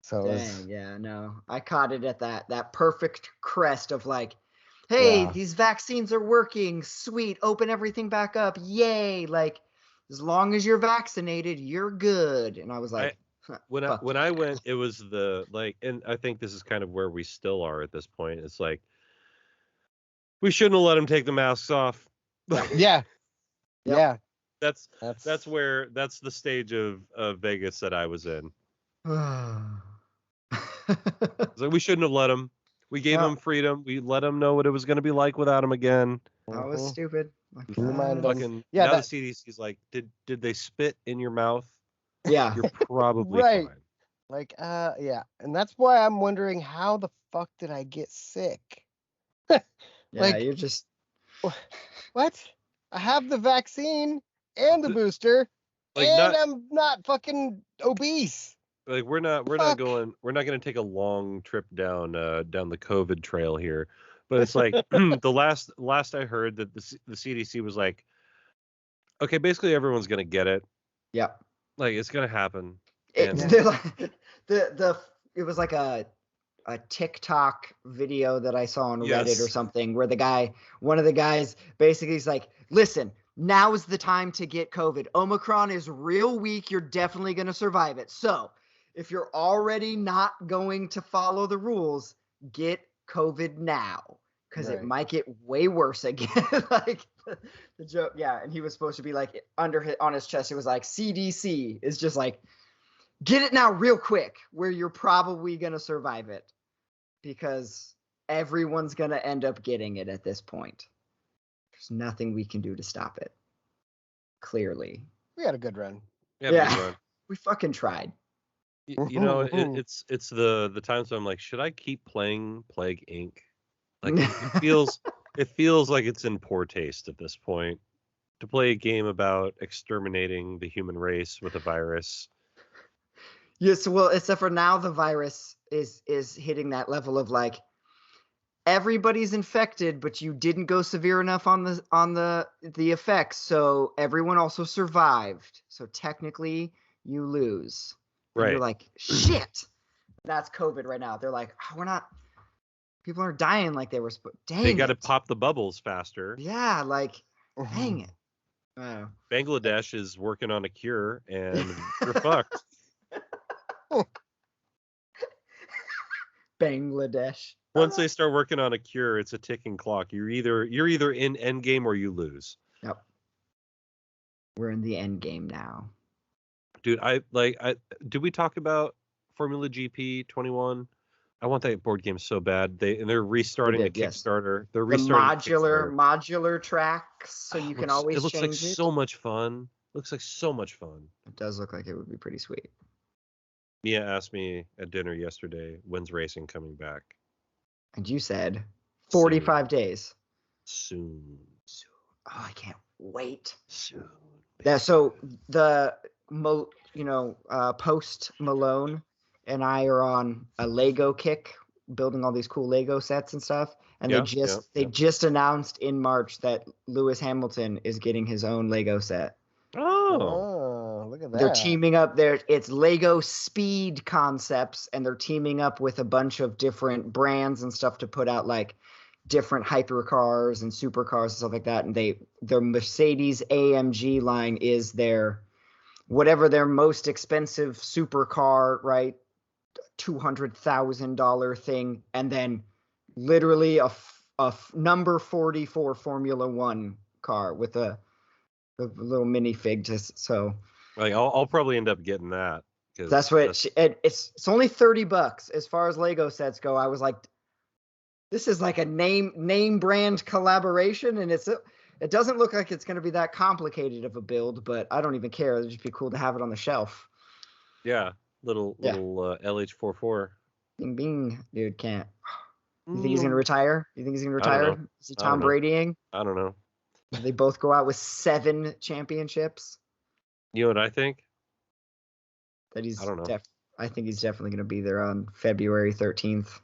So it was, Dang, yeah, no. I caught it at that perfect crest of like, hey, these vaccines are working. Sweet. Open everything back up. Yay. Like, as long as you're vaccinated, you're good. And I was like, when I went, it was the like, and I think this is kind of where we still are at this point. It's like, we shouldn't have let them take the masks off. yeah. Yep. Yeah. That's the stage of Vegas that I was in. It's like, we shouldn't have let them. We gave them freedom. We let them know what it was going to be like without them again. That was stupid. Like, Reminded them. Fucking, Yeah, now the CDC's like, did they spit in your mouth? yeah. You're probably Right. fine. Like, yeah. And that's why I'm wondering, how the fuck did I get sick? Yeah, Like- you're just What? I have the vaccine and the booster, Like, and not I'm not fucking obese. like we're not Fuck. going to take a long trip down the COVID trail here. But it's like the last I heard that the CDC was like, okay, basically everyone's going to get it. Yep. Like, it's going to happen. They're like, it was like a TikTok video that I saw on Yes. Reddit or something where one of the guys basically is like, listen, now is the time to get COVID. Omicron is real weak. You're definitely going to survive it. So if you're already not going to follow the rules, get COVID now because it Right. might get way worse again. Like the joke. Yeah. And he was supposed to be like on his chest. It was like CDC is just like, get it now real quick where you're probably going to survive it because everyone's going to end up getting it at this point. There's nothing we can do to stop it. Clearly. We had a good run. Yeah. We fucking tried. You know, it's the times I'm like, should I keep playing Plague Inc? Like, it feels like it's in poor taste at this point. to play a game about exterminating the human race with a virus. Yes, well, except for now the virus is hitting that level of like everybody's infected, but you didn't go severe enough on the effects, so everyone also survived. So technically you lose. And Right. you're like, shit. That's COVID right now. They're like, oh, we're not people aren't dying like they were supposed. Dang, They got to it. pop the bubbles faster. Yeah, like dang it. Oh. Bangladesh is working on a cure, and we're fucked. Bangladesh. Once they start working on a cure, it's a ticking clock. You're either in endgame or you lose. Yep. We're in the end game now. Dude, did we talk about Formula GP 21? I want that board game so bad. They're restarting the Kickstarter. They're restarting the modular tracks, so you can always it looks change like so much fun. Looks like so much fun. It does look like it would be pretty sweet. Mia asked me at dinner yesterday, when's racing coming back? And you said 45 days. Soon. Oh, I can't wait. Soon. Yeah, so the Post Malone and I are on a Lego kick, building all these cool Lego sets and stuff. And they just announced in March that Lewis Hamilton is getting his own Lego set. Oh, look at that. They're teaming up there. It's Lego Speed Concepts, and they're teaming up with a bunch of different brands and stuff to put out like different hypercars and supercars and stuff like that. And their Mercedes AMG line is their most expensive supercar, right? $200,000 thing, and then literally a number 44 Formula One car with a little minifig. So like I'll probably end up getting that. That's what it's only $30 as far as Lego sets go. I was like, this is like a name brand collaboration, and it doesn't look like it's going to be that complicated of a build, but I don't even care. It'd just be cool to have it on the shelf. Yeah, little LH44. Bing bing, dude, can't. You think he's going to retire? You think he's going to retire? Is he Tom Bradying? I don't know. They both go out with 7 championships. You know what I think? That he's. I don't know. I think he's definitely going to be there on February 13th.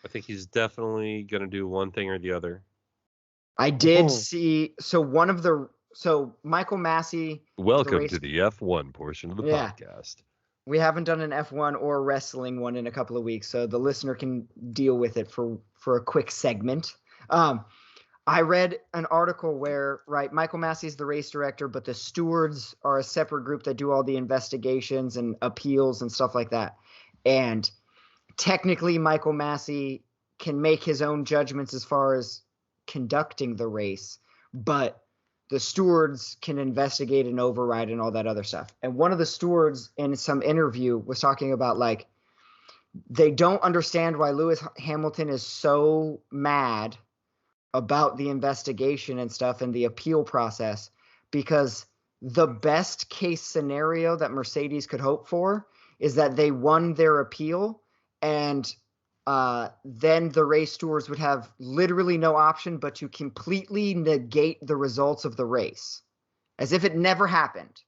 I think he's definitely going to do one thing or the other. I did see. So Michael Massey. Welcome to the F1 portion of the podcast. We haven't done an F1 or wrestling one in a couple of weeks, so the listener can deal with it for a quick segment. I read an article where, Michael Massey's the race director, but the stewards are a separate group that do all the investigations and appeals and stuff like that. And technically, Michael Massey can make his own judgments as far as conducting the race, but the stewards can investigate and override and all that other stuff. And one of the stewards in some interview was talking about they don't understand why Lewis Hamilton is so mad about the investigation and stuff and the appeal process, because the best case scenario that Mercedes could hope for is that they won their appeal, and then the race stewards would have literally no option but to completely negate the results of the race as if it never happened.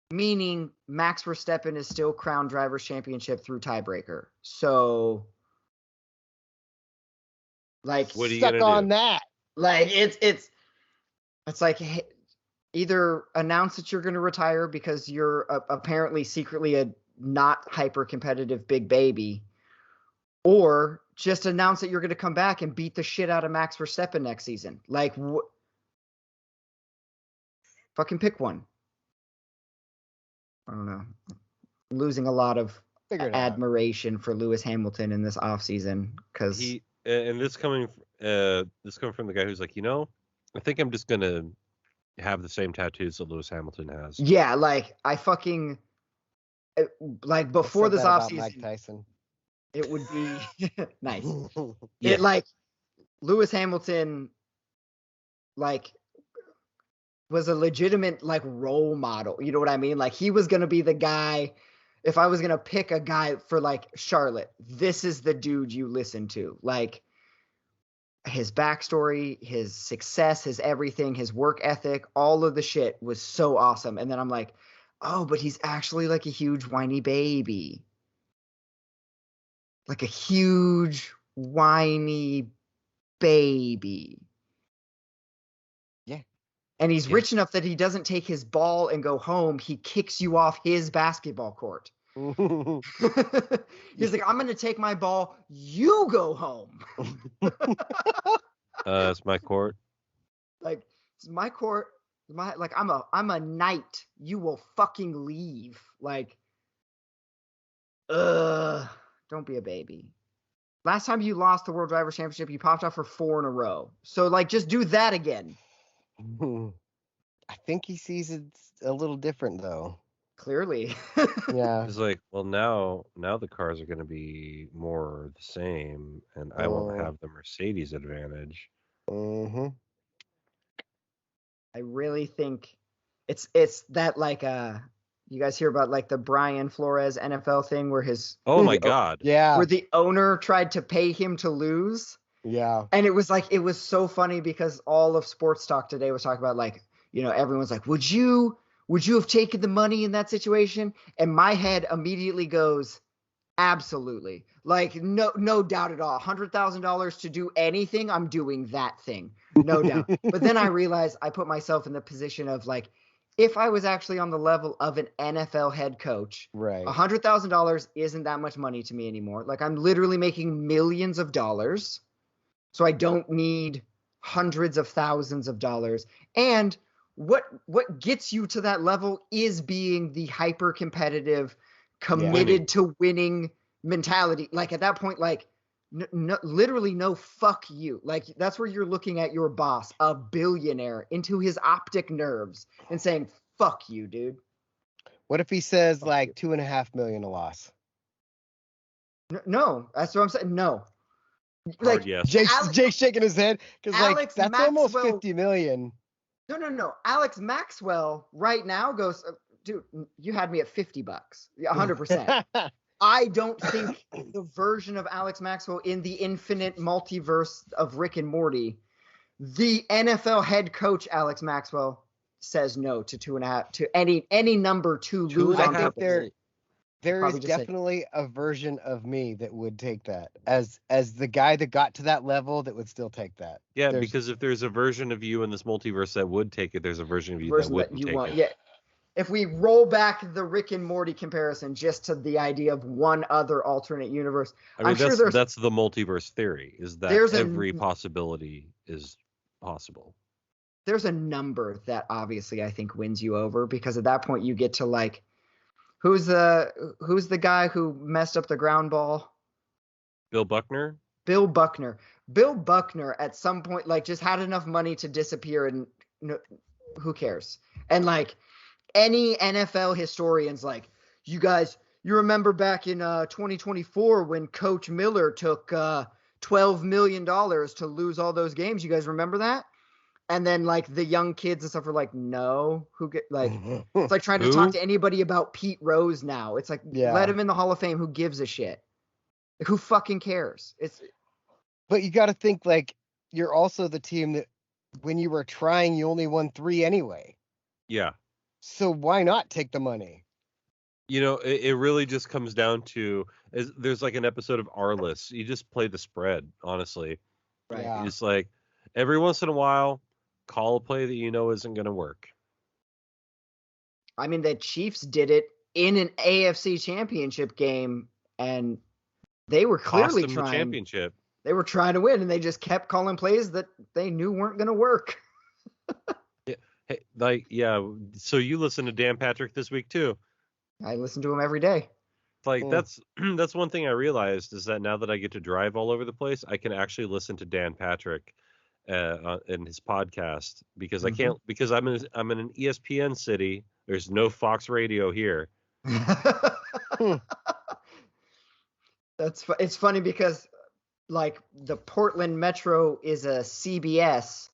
Meaning Max Verstappen is still crowned drivers championship through tiebreaker. So what are you stuck gonna on do? that. It's like, hey, either announce that you're going to retire because you're apparently secretly a not hyper competitive big baby, or just announce that you're going to come back and beat the shit out of Max Verstappen next season. Fucking pick one. I don't know. I'm losing a lot of admiration for Lewis Hamilton in this offseason because and this coming from the guy who's like, I think I'm just gonna have the same tattoos that Lewis Hamilton has. Yeah, I fucking before this offseason, Mike Tyson. It would be nice. Yeah. It Lewis Hamilton was a legitimate role model. You know what I mean? He was gonna be the guy. If I was gonna pick a guy for Charlotte, this is the dude you listen to. his backstory, his success, his everything, his work ethic, all of the shit was so awesome. And then I'm like, oh, but he's actually like a huge whiny baby. Like a huge whiny baby. Yeah. And he's Yeah. rich enough that he doesn't take his ball and go home. He kicks you off his basketball court. He's like, I'm going to take my ball. You go home. It's my court. Like, it's my court. I'm a knight. You will fucking leave. Like, don't be a baby. Last time you lost the World Driver Championship, you popped off for 4 in a row. So, like, just do that again. I think he sees it a little different, though. Clearly. Yeah. It's like, well, now the cars are going to be more the same, and I won't have the Mercedes advantage. Mm-hmm. I really think it's that, like, you guys hear about, like, the Brian Flores NFL thing where Oh my God. Yeah. where the owner tried to pay him to lose. Yeah. And it was so funny because all of sports talk today was talking about, like, you know, everyone's like, would you have taken the money in that situation? And my head immediately goes, absolutely. Like, no doubt at all. $100,000 to do anything, I'm doing that thing. No doubt. But then I realized I put myself in the position of, like, if I was actually on the level of an NFL head coach, Right. $100,000 isn't that much money to me anymore. Like, I'm literally making millions of dollars. So I don't need hundreds of thousands of dollars. And what gets you to that level is being the hyper competitive, committed to winning mentality. Like, at that point, like, literally no fuck you. Like, that's where you're looking at your boss, a billionaire, into his optic nerves and saying, fuck you, dude. What if he says, Fuck like, you. $2.5 million a loss? No, that's what I'm saying. No. Hard yes. Jake's shaking his head because, like, that's almost Maxwell- $50 million. No. Alex Maxwell right now goes, dude, you had me at $50, 100%. I don't think the version of Alex Maxwell in the infinite multiverse of Rick and Morty, the NFL head coach Alex Maxwell says no to 2.5 to any number to lose on I think purpose. there Probably is just say- definitely a version of me that would take that as the guy that got to that level that would still take that. Yeah, There's- because if there's a version of you in this multiverse that would take it, there's a version of you that version wouldn't that you take want. it. Yeah. If we roll back the Rick and Morty comparison just to the idea of one other alternate universe, I mean, I'm sure that's the multiverse theory, is that every possibility is possible. There's a number that obviously I think wins you over, because at that point you get to, like, who's the guy who messed up the ground ball? Bill Buckner? Bill Buckner. Bill Buckner at some point, like, just had enough money to disappear, and who cares? And, like, any NFL historians, like, you remember back in 2024 when Coach Miller took $12 million to lose all those games. You guys remember that? And then, like, the young kids and stuff are like, no, it's like trying to talk to anybody about Pete Rose now. It's like, let him in the Hall of Fame. Who gives a shit? Like, who fucking cares? But you got to think, like, you're also the team that when you were trying, you only won 3 anyway. Yeah. So why not take the money? You know, it really just comes down to, there's like an episode of Arliss. You just play the spread, honestly. Right. Yeah. It's like every once in a while, call a play that you know isn't going to work. I mean, the Chiefs did it in an AFC championship game, and they were clearly Cost them the trying. championship. They were trying to win, and they just kept calling plays that they knew weren't going to work. Hey, so you listen to Dan Patrick this week too. I listen to him every day. Like, that's one thing I realized, is that now that I get to drive all over the place, I can actually listen to Dan Patrick in his podcast, because I can't, because I'm in an ESPN city. There's no Fox Radio here. It's funny because, like, the Portland Metro is a CBS,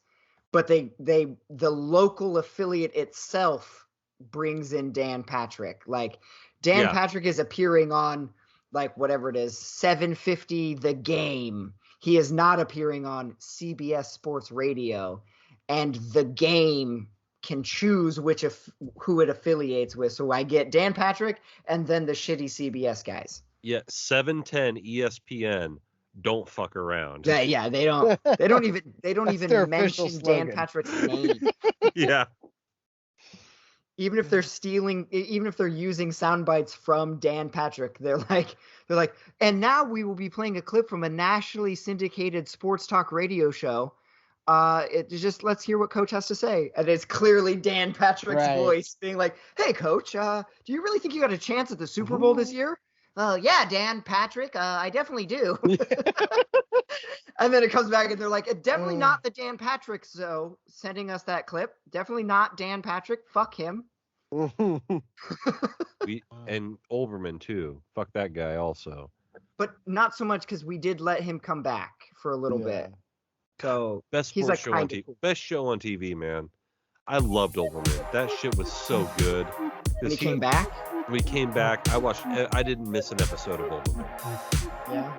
but the local affiliate itself brings in Dan Patrick. Like, Dan Patrick is appearing on, like, whatever it is, 750 The Game, He is not appearing on CBS Sports Radio, and the game can choose who it affiliates with. So I get Dan Patrick and then the shitty CBS guys. Yeah, 710 ESPN. Don't fuck around. Yeah, they don't even That's their official mention Dan slogan. Patrick's name. Yeah. Even if they're using sound bites from Dan Patrick, they're like, and now we will be playing a clip from a nationally syndicated sports talk radio show. Let's hear what Coach has to say. And it's clearly Dan Patrick's voice being like, "Hey, Coach, do you really think you got a chance at the Super Bowl this year?" Yeah, Dan Patrick, I definitely do. And then it comes back and they're like, definitely not the Dan Patrick, so sending us that clip. Definitely not Dan Patrick. Fuck him. And Olbermann too. Fuck that guy also. But not so much because we did let him come back for a little bit. So best he's sports like show on TV. Best show on TV, man. I loved Olbermann. That shit was so good. When he came back? When he came back, I didn't miss an episode of Olbermann. Yeah.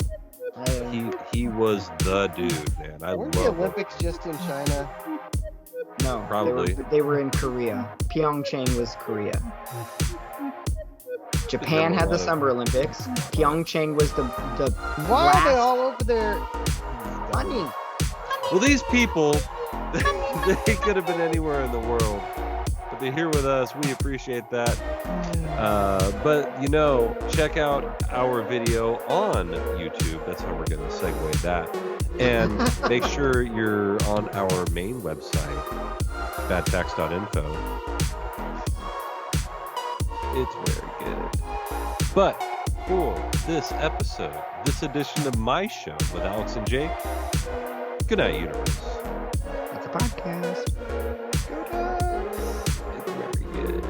He was the dude, man. Weren't the Olympics just in China? No, probably. They were in Korea. Pyeongchang was Korea. Japan had the Summer Olympics. Pyeongchang was the Why are they all over there? Money. Well, these people, they could have been anywhere in the world, but they're here with us. We appreciate that. But, check out our video on YouTube. That's how we're going to segue that. And make sure you're on our main website, BADFACTS.INFO. It's very good. But for this episode, this edition of my show with Alex and Jake, good night, universe. It's a podcast. Go Ducks! It's very good.